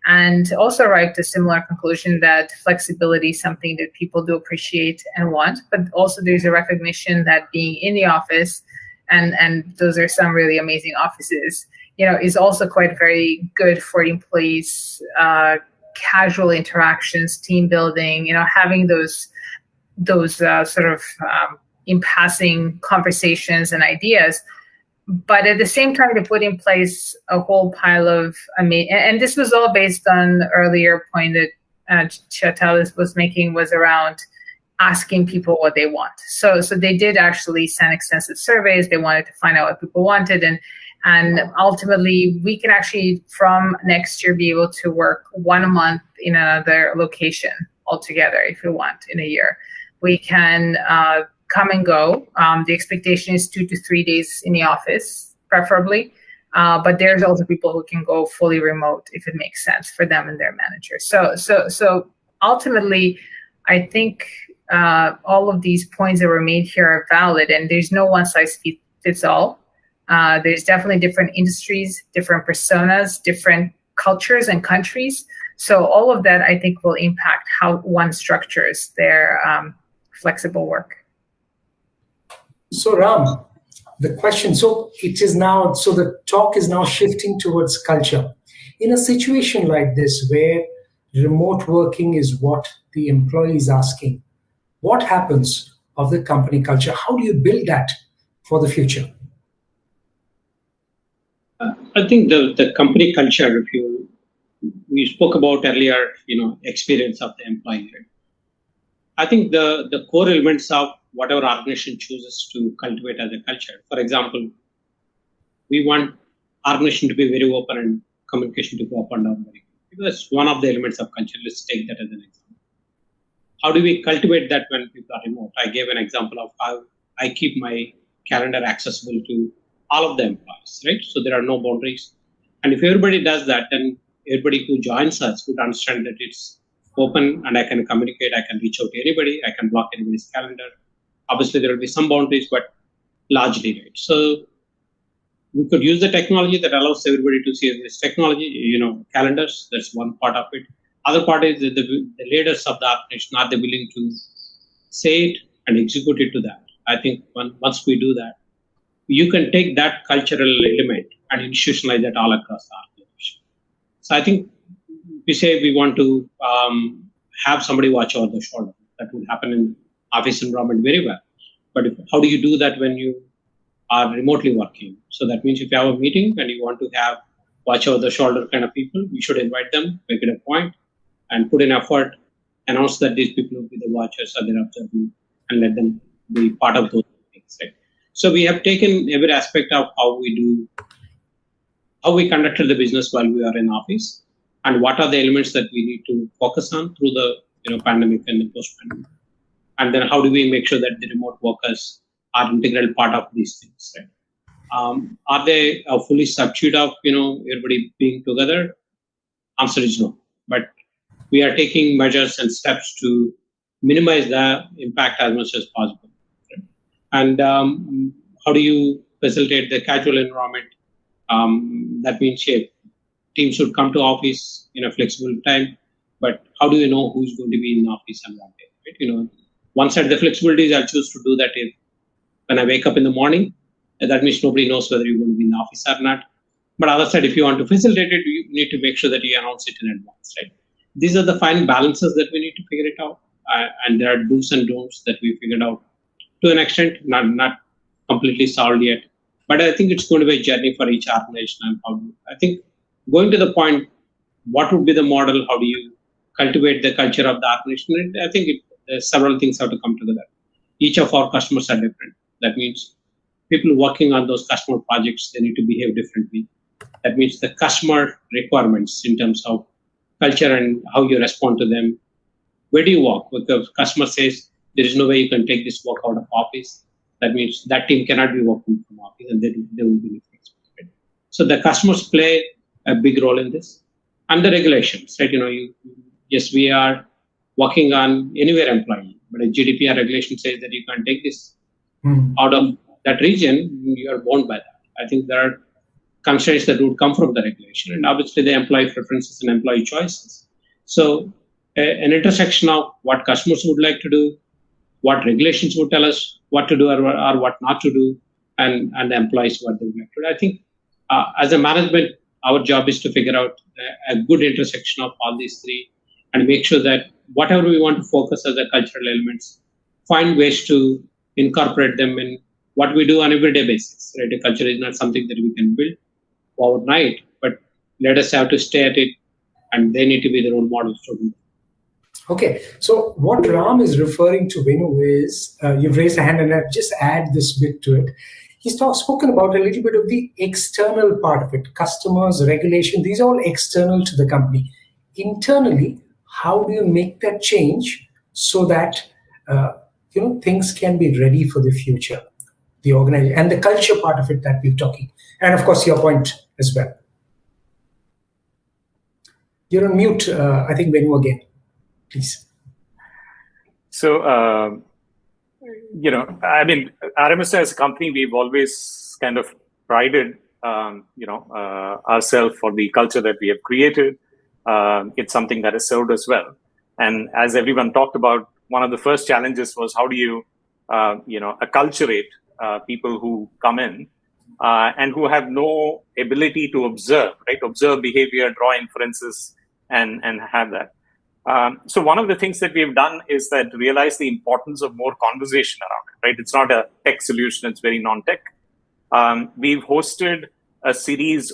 and also arrived to a similar conclusion that flexibility is something that people do appreciate and want, but also there's a recognition that being in the office, and those are some really amazing offices, is also quite very good for employees, casual interactions, team building, having those sort of in passing conversations and ideas. But at the same time, to put in place a whole pile of and this was all based on the earlier point that Chatalis was making, was around asking people what they want. So they did actually send extensive surveys. They wanted to find out what people wanted. And ultimately, we can actually, from next year, be able to work 1 month in another location altogether if we want in a year. We can come and go. The expectation is 2 to 3 days in the office, preferably. But there's also people who can go fully remote if it makes sense for them and their manager. So ultimately, I think all of these points that were made here are valid, and there's no one size fits all. There's definitely different industries, different personas, different cultures and countries. So all of that, I think, will impact how one structures their flexible work. So Ram, the question, the talk is now shifting towards culture. In a situation like this, where remote working is what the employee is asking, what happens of the company culture? How do you build that for the future? I think the company culture, we spoke about earlier, experience of the employee. Right? I think the core elements of whatever organization chooses to cultivate as a culture. For example, we want organization to be very open and communication to go up and down very quickly. That's one of the elements of culture. Let's take that as an example. How do we cultivate that when people are remote? I gave an example of how I keep my calendar accessible to all of the employees, right? So there are no boundaries. And if everybody does that, then everybody who joins us would understand that it's open and I can communicate, I can reach out to anybody, I can block anybody's calendar. Obviously, there will be some boundaries, but largely, right? So we could use the technology that allows everybody to see this technology, calendars. That's one part of it. Other part is the leaders of the organization, are they willing to say it and execute it to that? I think once we do that, you can take that cultural element and institutionalize that all across the organization. So I think we say we want to have somebody watch over the shoulder. That would happen in office environment very well. But how do you do that when you are remotely working? So that means if you have a meeting and you want to have watch over the shoulder kind of people, you should invite them, make it a point, and put in effort announce that these people will be the watchers or they're observing, and let them be part of those things. Right? So we have taken every aspect of how we conducted the business while we are in office, and what are the elements that we need to focus on through the pandemic and the post-pandemic, and then how do we make sure that the remote workers are integral part of these things. Right? Are they a fully substitute of everybody being together? Answer is no. But we are taking measures and steps to minimize the impact as much as possible. Right? And how do you facilitate the casual environment? That means teams should come to office in a flexible time, but how do you know who's going to be in the office on that day? Right? One side the flexibility is I'll choose to do that when I wake up in the morning. That means nobody knows whether you're going to be in the office or not. But other side, if you want to facilitate it, you need to make sure that you announce it in advance, right? These are the fine balances that we need to figure it out. And there are do's and don'ts that we figured out to an extent, not completely solved yet. But I think it's going to be a journey for each organization. And I think going to the point, what would be the model? How do you cultivate the culture of the organization? I think several things have to come together. Each of our customers are different. That means people working on those customer projects, they need to behave differently. That means the customer requirements in terms of culture and how you respond to them. Where do you work? Because the customer says there is no way you can take this work out of office. That means that team cannot be working from office, and they will be different. So the customers play a big role in this, and the regulations, right? Yes, we are working on anywhere employee, but a GDPR regulation says that you can't take this out of that region. You are bound by that. I think there are constraints that would come from the regulation, and obviously the employee preferences and employee choices. So an intersection of what customers would like to do, what regulations would tell us what to do or what not to do, and the employees what they would like to do. I think as a management, our job is to figure out a good intersection of all these three and make sure that whatever we want to focus as a cultural elements, find ways to incorporate them in what we do on an everyday basis. Right? A culture is not something that we can build overnight, but let us have to stay at it, and they need to be the role models to do. Okay, so what Ram is referring to, Venu, is you've raised a hand, and I'll just add this bit to it. He's spoken about a little bit of the external part of it, customers, regulation. These are all external to the company. Internally, how do you make that change so that things can be ready for the future, the organization, and the culture part of it that we're talking, and of course your point as well. You're on mute, I think, Venu, again. Please. So, RMS as a company, we've always kind of prided, ourselves for the culture that we have created. It's something that has served us well. And as everyone talked about, one of the first challenges was how do you, acculturate people who come in and who have no ability to observe, right? Observe behavior, draw inferences, and have that. So one of the things that we've done is that realize the importance of more conversation around it, right? It's not a tech solution. It's very non-tech. We've hosted a series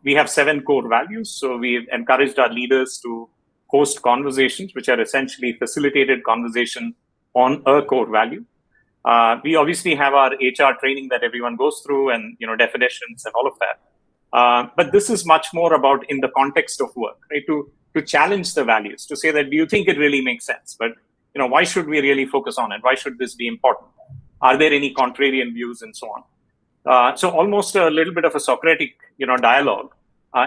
we have 7 core values. So we've encouraged our leaders to host conversations, which are essentially facilitated conversation on a core value. We obviously have our HR training that everyone goes through and, definitions and all of that. But this is much more about in the context of work, right? To challenge the values, to say that, do you think it really makes sense? But, why should we really focus on it? Why should this be important? Are there any contrarian views and so on? So almost a little bit of a Socratic, dialogue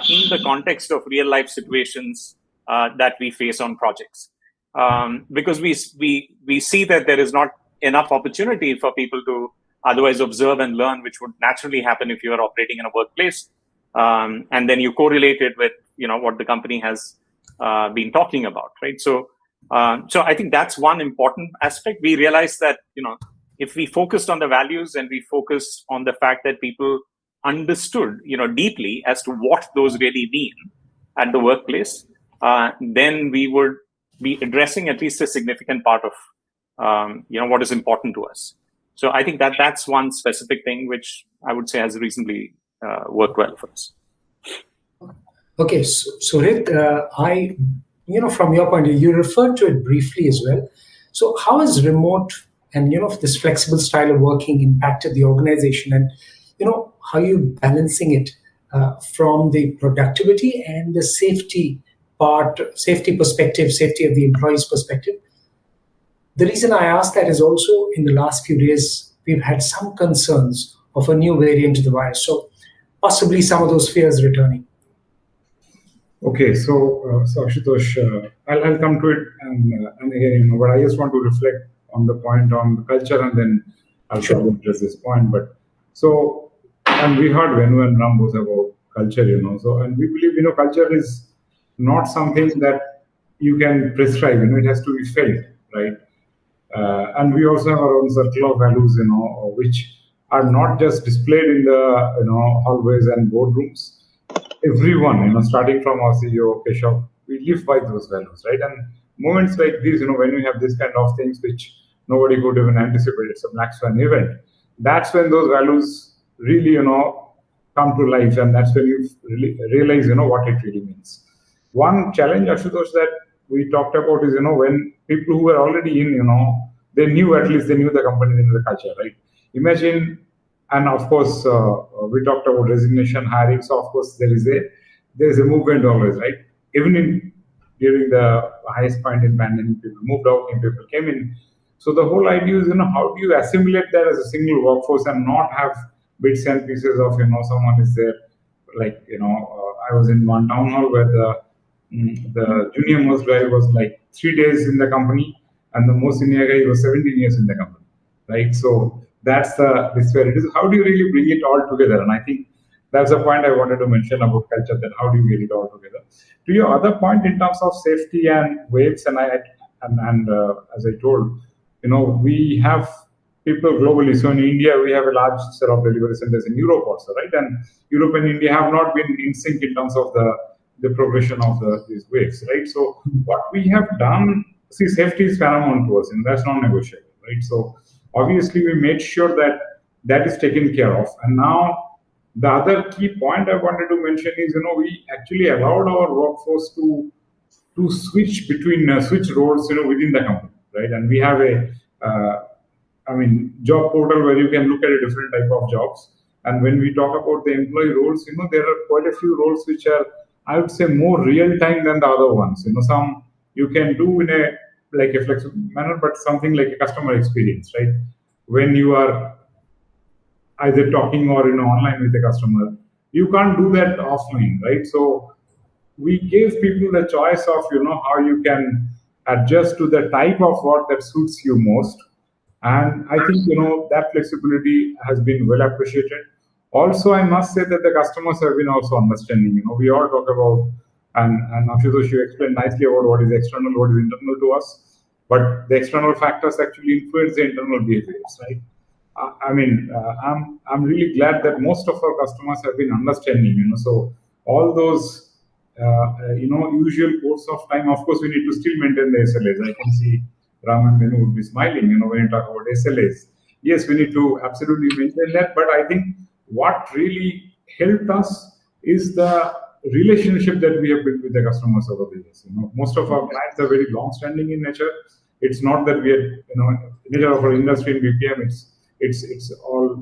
in the context of real life situations that we face on projects. Because we see that there is not enough opportunity for people to otherwise observe and learn, which would naturally happen if you are operating in a workplace. And then you correlate it with, what the company has been talking about, right? So I think that's one important aspect. We realized that, if we focused on the values and we focused on the fact that people understood, deeply as to what those really mean at the workplace, then we would be addressing at least a significant part of, what is important to us. So I think that's one specific thing which I would say has reasonably worked well for us. Okay, so Rit, I from your point of view, you referred to it briefly as well. So how has remote and this flexible style of working impacted the organization, and how are you balancing it from the productivity and the safety perspective, safety of the employees perspective? The reason I ask that is also in the last few days we've had some concerns of a new variant of the virus, so possibly some of those fears returning. Okay, so Ashutosh, I'll come to it, and again, but I just want to reflect on the point on the culture, and then I'll probably address this point. But so, and we heard Venu and Ram both about culture, So, and we believe, culture is not something that you can prescribe. It has to be felt, right? And we also have our own circle of values, which are not just displayed in the hallways and boardrooms. Everyone, starting from our CEO Keshav, we live by those values, right? And moments like these, when you have this kind of things which nobody could even anticipate, it's a black swan event. That's when those values really, come to life, and that's when you really realize, what it really means. One challenge, Ashutosh, that we talked about is, when people who were already in, they knew the company, they knew the culture, right? Imagine, and of course, we talked about resignation, hiring. So of course, there is a movement always, right? Even during the highest point in pandemic, people moved out and people came in. So the whole idea is, how do you assimilate that as a single workforce and not have bits and pieces of, someone is there, like, I was in one town hall where the junior most guy was like 3 days in the company, and the most senior guy was 17 years in the company, right? So that's the where it is. How do you really bring it all together? And I think that's the point I wanted to mention about culture, that how do you get it all together? To your other point in terms of safety and waves, and as I told, we have people globally. So in India, we have a large set of delivery centers in Europe also, right? And Europe and India have not been in sync in terms of the progression of these waves, right? So what we have done, see, safety is paramount to us, and that's non-negotiable, right? So obviously, we made sure that is taken care of. And now, the other key point I wanted to mention is, we actually allowed our workforce to switch between switch roles, within the company, right? And we have a job portal where you can look at a different type of jobs. And when we talk about the employee roles, there are quite a few roles which are, I would say, more real time than the other ones. Some you can do in a flexible manner, but something like a customer experience, right? When you are either talking or online with the customer, you can't do that offline, right? So we gave people the choice of how you can adjust to the type of work that suits you most. And I think that flexibility has been well appreciated. Also, I must say that the customers have been also understanding. We all talk about, and Ashutosh, you explained nicely about what is external, what is internal to us, but the external factors actually influence the internal behaviors, right? I'm really glad that most of our customers have been understanding. So all those usual course of time, of course, we need to still maintain the SLAs. I can see Ram and Venu would be smiling, when you talk about SLAs. Yes, we need to absolutely maintain that, but I think what really helped us is the relationship that we have built with the customers over the years. Most of our clients are very long-standing in nature. It's not that we are, nature of our industry in BPM, it's all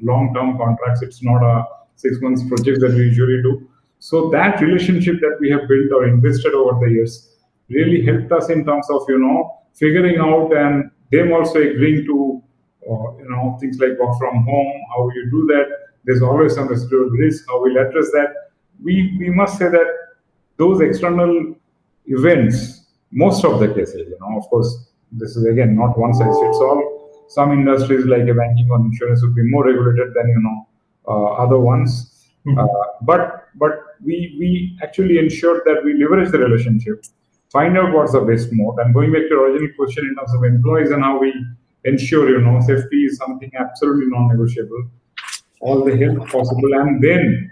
long-term contracts. It's not a 6 months project that we usually do. So that relationship that we have built or invested over the years really helped us in terms of figuring out, and them also agreeing to things like work from home. How you do that? There's always some residual risk. How we'll address that? We must say that those external events, most of the cases, of course, this is again not one size fits all. Some industries like a banking or insurance would be more regulated than other ones. But we actually ensured that we leverage the relationship, find out what's the best mode, and going back to your original question in terms of employees and how we ensure safety is something absolutely non-negotiable, all the help possible, and then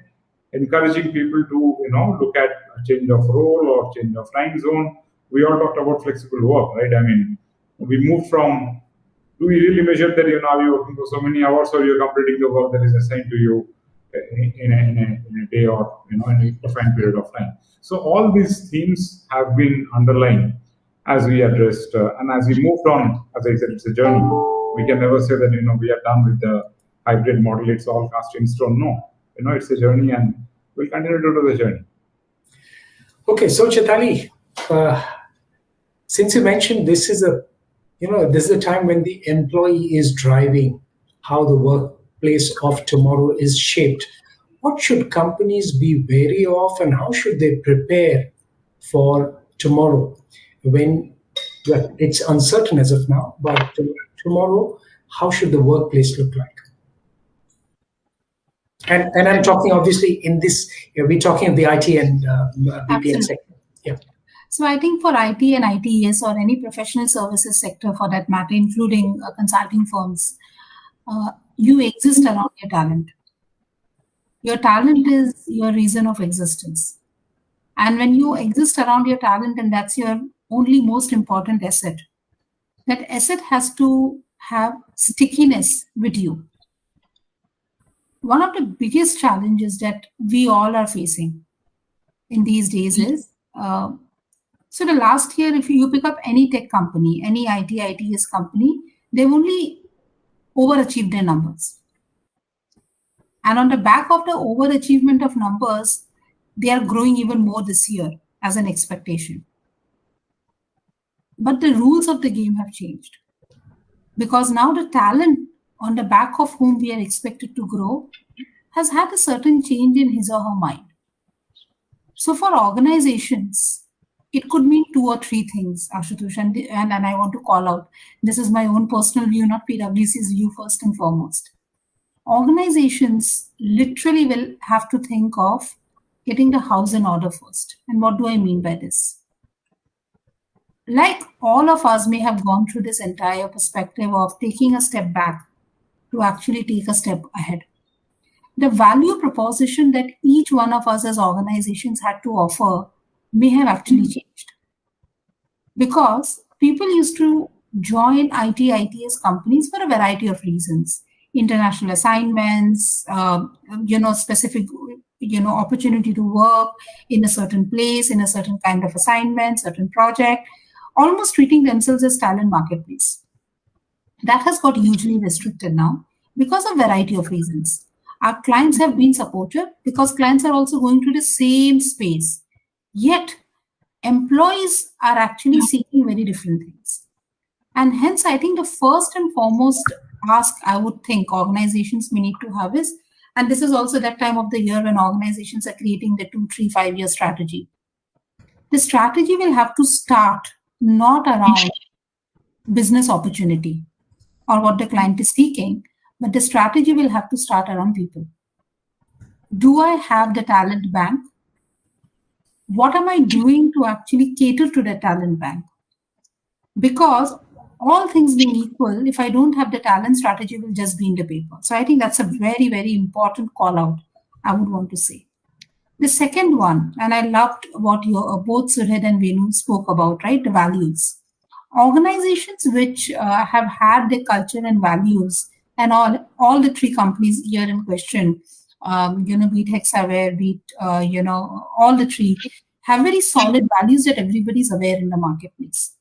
encouraging people to look at a change of role or change of time zone. We all talked about flexible work, right? We moved from, do we really measure that are you working for so many hours or you're completing the work that is assigned to you? in a day or in a defined period of time. So all these themes have been underlying as we addressed and as we moved on. As I said, it's a journey. We can never say that we are done with the hybrid model. It's all cast in stone. No, it's a journey, and we'll continue to do the journey. Okay, so Chaitali, since you mentioned this is a time when the employee is driving how the workplace of tomorrow is shaped. What should companies be wary of, and how should they prepare for tomorrow when it's uncertain as of now, but tomorrow, how should the workplace look like? And I'm talking obviously in this, we're talking of the IT and BPM sector. Yeah. So I think for IT and ITES or any professional services sector for that matter, including consulting firms, you exist around your talent. Your talent is your reason of existence. And when you exist around your talent, and that's your only most important asset, that asset has to have stickiness with you. One of the biggest challenges that we all are facing in these days is, so the last year, if you pick up any tech company, any ITES company, they've only overachieved their numbers. And on the back of the overachievement of numbers, they are growing even more this year as an expectation. But the rules of the game have changed. Because now the talent on the back of whom we are expected to grow has had a certain change in his or her mind. So for organizations, it could mean 2 or 3 things, Ashutosh, and I want to call out. This is my own personal view, not PwC's view first and foremost. Organizations literally will have to think of getting the house in order first. And what do I mean by this? Like all of us may have gone through this entire perspective of taking a step back to actually take a step ahead. The value proposition that each one of us as organizations had to offer may have actually changed. Because people used to join ITES companies for a variety of reasons. International assignments, specific, opportunity to work in a certain place, in a certain kind of assignment, certain project, almost treating themselves as talent marketplace. That has got hugely restricted now because of variety of reasons. Our clients have been supportive because clients are also going through the same space. Yet, employees are actually seeking very different things. And hence, I think the first and foremost ask I would think organizations may need to have is, and this is also that time of the year when organizations are creating the 2, 3, 5-year strategy. The strategy will have to start not around business opportunity or what the client is seeking, but the strategy will have to start around people. Do I have the talent bank? What am I doing to actually cater to the talent bank? Because all things being equal, if I don't have the talent, strategy will just be in the paper. So I think that's a very, very important call out, I would want to say. The second one, and I loved what both Suhed and Venu spoke about, right? The values. Organizations which have had the culture and values, and all the 3 companies here in question, be it Hexaware, be it, all the 3, have very solid values that everybody's aware in the marketplace.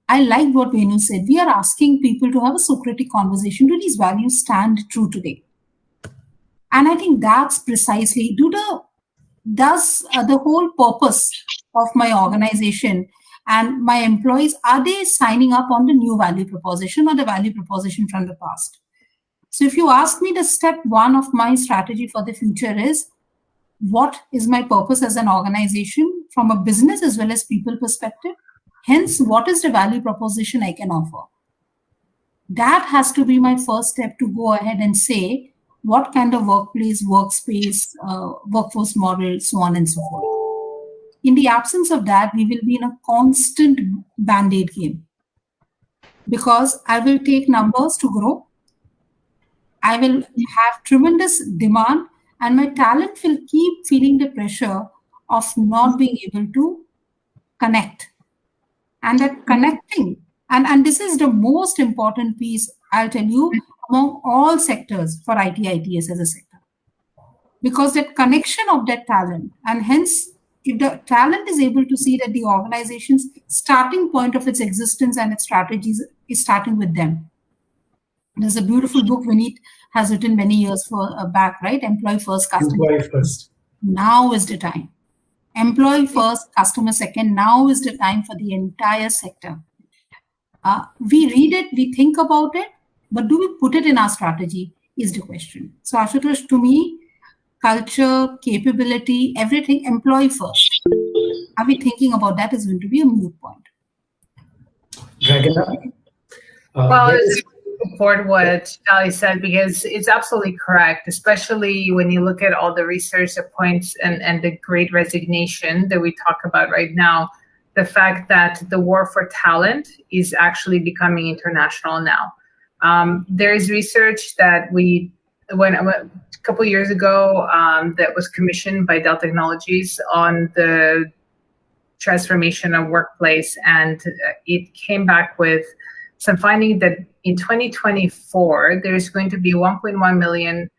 I like what Venu said. We are asking people to have a Socratic conversation. Do these values stand true today? And I think that's precisely, does the whole purpose of my organization and my employees, are they signing up on the new value proposition or the value proposition from the past? So if you ask me, the step 1 of my strategy for the future is, what is my purpose as an organization from a business as well as people perspective? Hence, what is the value proposition I can offer? That has to be my first step to go ahead and say, what kind of workplace, workspace, workforce model, so on and so forth. In the absence of that, we will be in a constant band-aid game. Because I will take numbers to grow. I will have tremendous demand, and my talent will keep feeling the pressure of not being able to connect. And that connecting, and this is the most important piece, I'll tell you, among all sectors for IT/ITES as a sector. Because that connection of that talent, and hence, if the talent is able to see that the organization's starting point of its existence and its strategies is starting with them. There's a beautiful book Vineet has written many years back, right? Employee first, customer Employee first. Now is the time. Employee first, customer second. Now is the time for the entire sector. We read it, we think about it, but do we put it in our strategy is the question. So Ashutosh, to me, culture, capability, everything, employee first. Are we thinking about that is going to be a moot point? Dragana? Well, it's support what Ali said because it's absolutely correct, especially when you look at all the research that points and the great resignation that we talk about right now, the fact that the war for talent is actually becoming international now. There is research that a couple of years ago that was commissioned by Dell Technologies on the transformation of workplace, and it came back with some finding that in 2024, there's going to be 1.1 million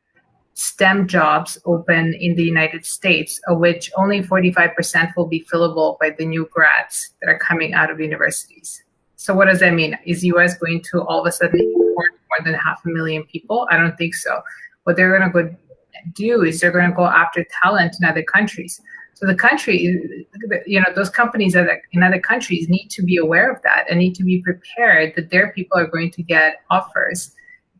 STEM jobs open in the United States, of which only 45% will be fillable by the new grads that are coming out of universities. So what does that mean? Is the US going to all of a sudden import more than 500,000 people? I don't think so. What they're going to go do is they're going to go after talent in other countries. So the country, those companies that are in other countries need to be aware of that and need to be prepared that their people are going to get offers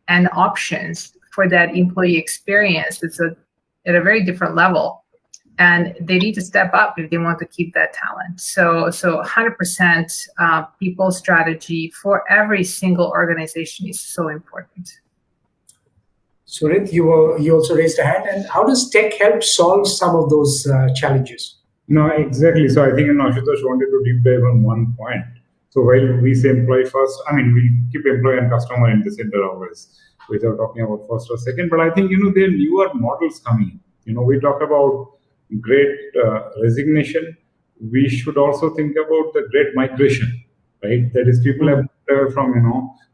and options for that employee experience that's at a very different level. And they need to step up if they want to keep that talent. So 100% people strategy for every single organization is so important. Surit, you also raised a hand. And how does tech help solve some of those challenges? No, exactly. So I think Ashutosh wanted to deep dive on one point. So while we say employee first, we keep employee and customer in the center always, without talking about first or second. But I think, there are newer models coming in. We talk about great resignation. We should also think about the great migration, right? That is, people have moved from,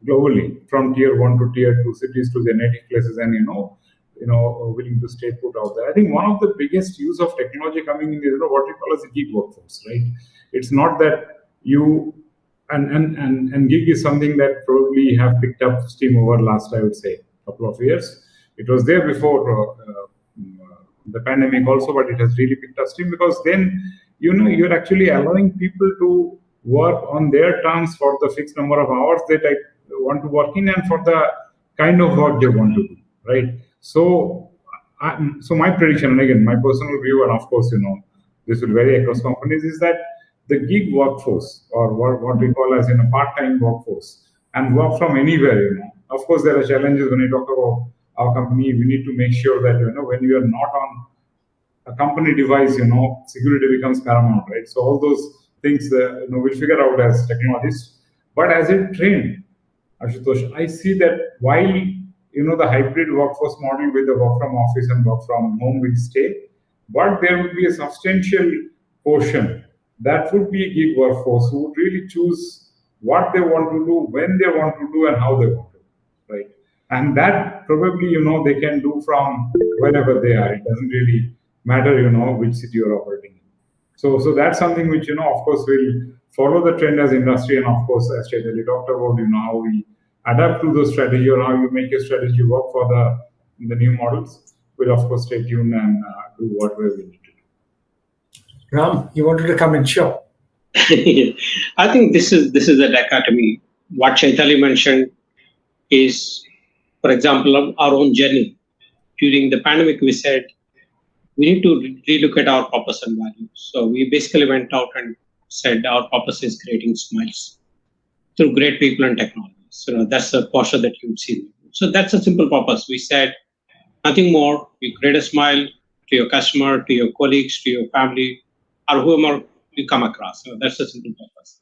globally, from tier 1 to tier 2 cities to their native places and, willing to stay put out there. I think one of the biggest use of technology coming in is what we call as a gig workforce, right? It's not that you and gig is something that probably have picked up steam over last, I would say, couple of years. It was there before the pandemic also, but it has really picked up steam because then you're actually allowing people to work on their terms for the fixed number of hours that I want to work in and for the kind of work they want to do, right? So my prediction, and again, my personal view, and of course, this will vary across companies, is that the gig workforce, or what we call as part-time workforce, and work from anywhere, Of course, there are challenges when we talk about our company. We need to make sure that, when you are not on a company device, security becomes paramount, right? So all those things, we'll figure out as technologists. But as a trend, Ashutosh, I see that while, the hybrid workforce model with the work from office and work from home will stay, but there will be a substantial portion that would be a gig workforce who would really choose what they want to do, when they want to do, and how they want to do, right? And that probably, they can do from wherever they are. It doesn't really matter, which city you're operating in. So that's something which, of course, will follow the trend as industry. And of course, as Chaitanya talked about, how we adapt to those strategy or how you make your strategy work for the new models. We'll, of course, stay tuned and do whatever we need to do. Ram, you wanted to come in, sure. I think this is a dichotomy. What Chaitanya mentioned is, for example, our own journey. During the pandemic, we said we need to relook at our purpose and values. So we basically went out and said our purpose is creating smiles through great people and technology. So that's the posture that you would see. So that's a simple purpose. We said nothing more. You create a smile to your customer, to your colleagues, to your family, or whoever you come across. So that's a simple purpose.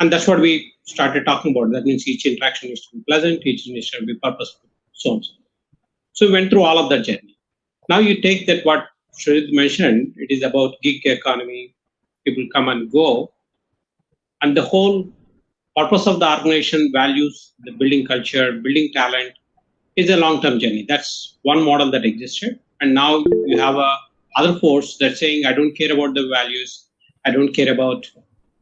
And that's what we started talking about. That means each interaction needs to be pleasant, each needs to be purposeful, so on. So we went through all of that journey. Now you take that what Surit mentioned, it is about gig economy, people come and go. And the whole purpose of the organization values the building culture, building talent, is a long-term journey. That's one model that existed. And now you have a other force that's saying, I don't care about the values. I don't care about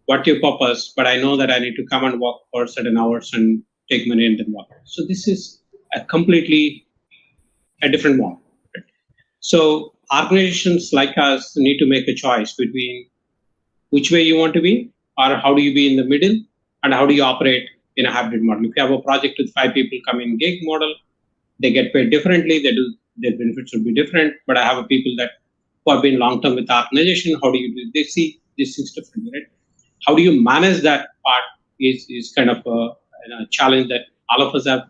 what your purpose, but I know that I need to come and work for certain hours and take money and then work. So this is a completely a different model. Right? So organizations like us need to make a choice between which way you want to be, or how do you be in the middle, and how do you operate in a hybrid model. If you have a project with 5 people come in gig model, they get paid differently, their benefits will be different, but I have a people that who have been long-term with the organization, how do you do, they see these things differently, right? How do you manage that part is kind of a challenge that all of us have,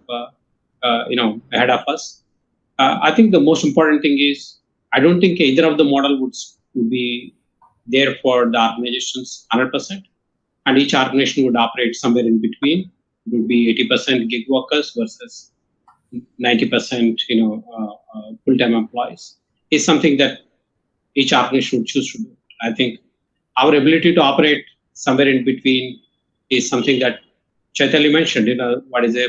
ahead of us. I think the most important thing is, I don't think either of the model would be there for the organizations 100%, and each organization would operate somewhere in between. It would be 80% gig workers versus 90%, full-time employees. Is something that each organization would choose to do. I think our ability to operate somewhere in between is something that Chaitali mentioned. What is a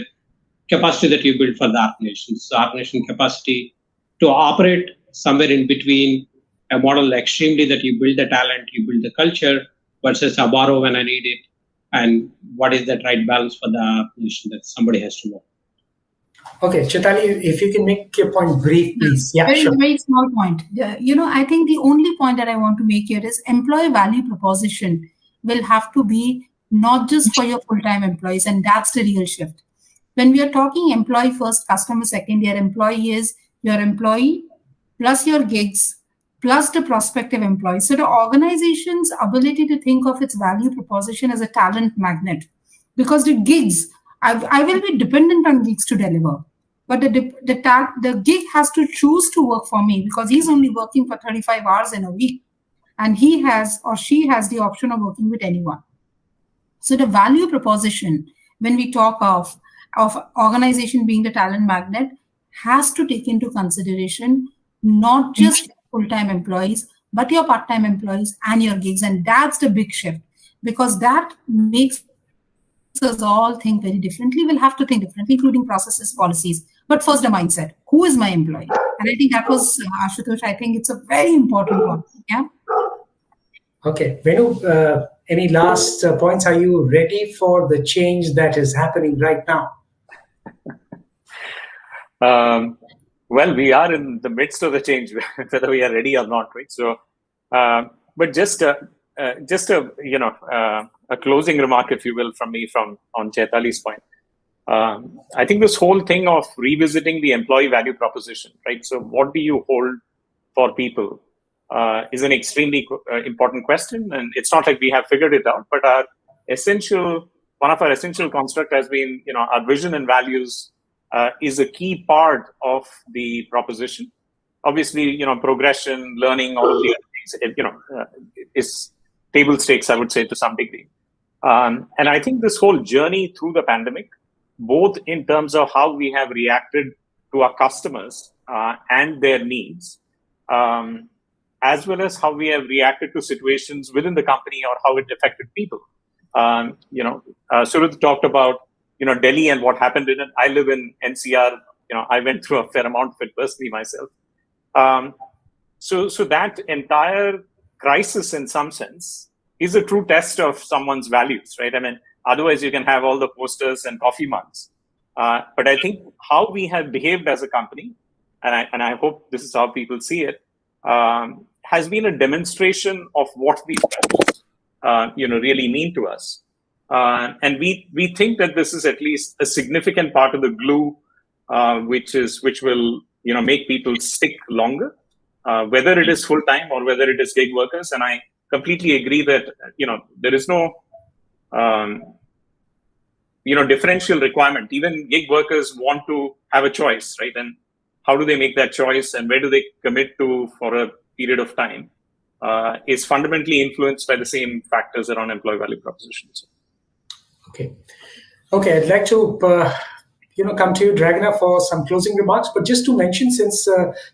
capacity that you build for the organization? So organization capacity to operate somewhere in between a model extremely that you build the talent, you build the culture, versus I borrow when I need it, and what is that right balance for the organization that somebody has to work. Okay, Chaitali, if you can make your point brief, please. Yeah, very, sure. very small point. I think the only point that I want to make here is employee value proposition will have to be not just for your full-time employees, and that's the real shift. When we are talking employee first, customer second, your employee is your employee plus your gigs plus the prospective employees. So the organization's ability to think of its value proposition as a talent magnet, because the gigs, I will be dependent on gigs to deliver. But the gig has to choose to work for me because he's only working for 35 hours in a week, and he has or she has the option of working with anyone. So the value proposition, when we talk of organization being the talent magnet, has to take into consideration not just full-time employees, but your part-time employees and your gigs. And that's the big shift, because that makes us all think very differently. We'll have to think differently, including processes, policies. But first, the mindset. Who is my employee? And I think that was, Ashutosh, I think it's a very important one. Yeah. Okay. Venu, any last points? Are you ready for the change that is happening right now? Well, we are in the midst of the change, whether we are ready or not, right? So, but just a closing remark, if you will, from me on Chaitali's point. I think this whole thing of revisiting the employee value proposition, right? So, what do you hold for people is an extremely important question, and it's not like we have figured it out. But one of our essential construct has been, our vision and values is a key part of the proposition. Obviously, progression, learning, all of the other things, is table stakes, I would say, to some degree. And I think this whole journey through the pandemic, both in terms of how we have reacted to our customers and their needs, as well as how we have reacted to situations within the company or how it affected people. Surat talked about, Delhi and what happened in it. I live in NCR. I went through a fair amount of it personally myself. So that entire crisis, in some sense, is a true test of someone's values, right? I mean, otherwise you can have all the posters and coffee mugs. But I think how we have behaved as a company, and I hope this is how people see it, has been a demonstration of what these values, really mean to us. And we think that this is at least a significant part of the glue, which will make people stick longer, whether it is full time or whether it is gig workers. And I completely agree that there is no differential requirement. Even gig workers want to have a choice, right? And how do they make that choice, and where do they commit to for a period of time, is fundamentally influenced by the same factors around employee value propositions. Okay. I'd like to come to you, Dragana, for some closing remarks. But just to mention, since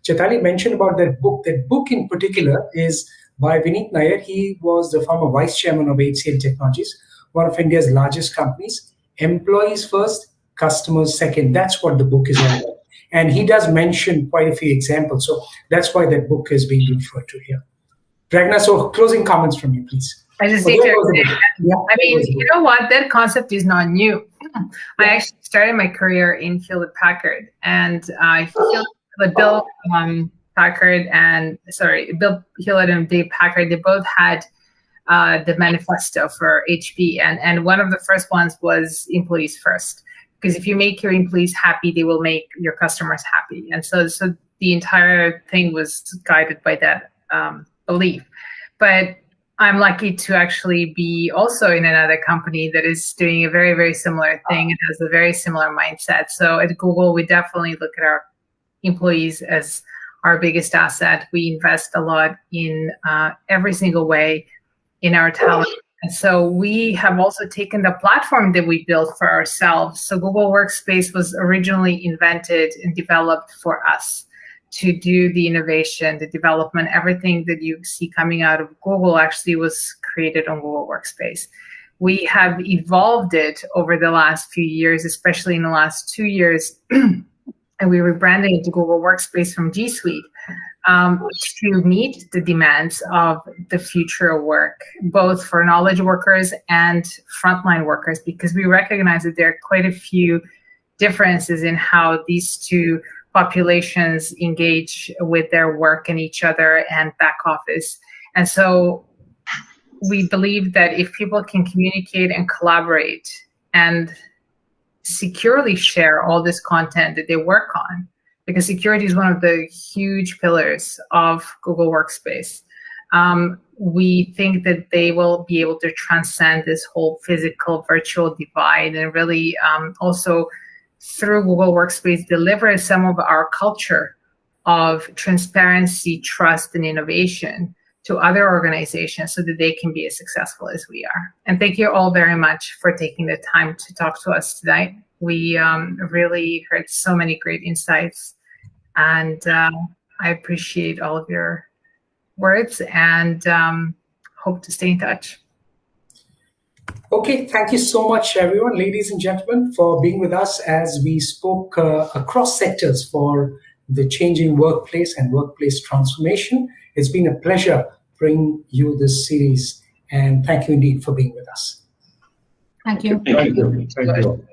Chaitali mentioned about that book in particular is by Vineet Nair. He was the former vice chairman of HCL Technologies, one of India's largest companies. Employees first, customers second. That's what the book is all about. And he does mention quite a few examples. So that's why that book is being referred to here. Ragnar, so closing comments from you, please. I just Oh, need there to. goes the book. Yeah, I there mean, goes the you book. know what? That concept is not new. I actually started my career in Hewlett Packard, and Bill Packard and Bill Hewlett and Dave Packard. They both had the manifesto for HP, and one of the first ones was employees first. Because if you make your employees happy, they will make your customers happy. And so the entire thing was guided by that belief. But I'm lucky to actually be also in another company that is doing a very, very similar thing. It has a very similar mindset. So at Google, we definitely look at our employees as our biggest asset. We invest a lot in every single way in our talent. And so we have also taken the platform that we built for ourselves. So Google Workspace was originally invented and developed for us to do the innovation, the development. Everything that you see coming out of Google actually was created on Google Workspace. We have evolved it over the last few years, especially in the last 2 years, and we rebranded it to Google Workspace from G Suite to meet the demands of the future of work, both for knowledge workers and frontline workers, because we recognize that there are quite a few differences in how these two populations engage with their work and each other and back office. And so we believe that if people can communicate and collaborate and securely share all this content that they work on, because security is one of the huge pillars of Google Workspace, we think that they will be able to transcend this whole physical virtual divide and really also through Google Workspace deliver some of our culture of transparency, trust, and innovation to other organizations so that they can be as successful as we are. And thank you all very much for taking the time to talk to us tonight. We really heard so many great insights, and I appreciate all of your words and hope to stay in touch. Okay, thank you so much, everyone, ladies and gentlemen, for being with us as we spoke across sectors for the changing workplace and workplace transformation. It's been a pleasure bringing you this series, and thank you indeed for being with us. Thank you. Thank you. Thank you.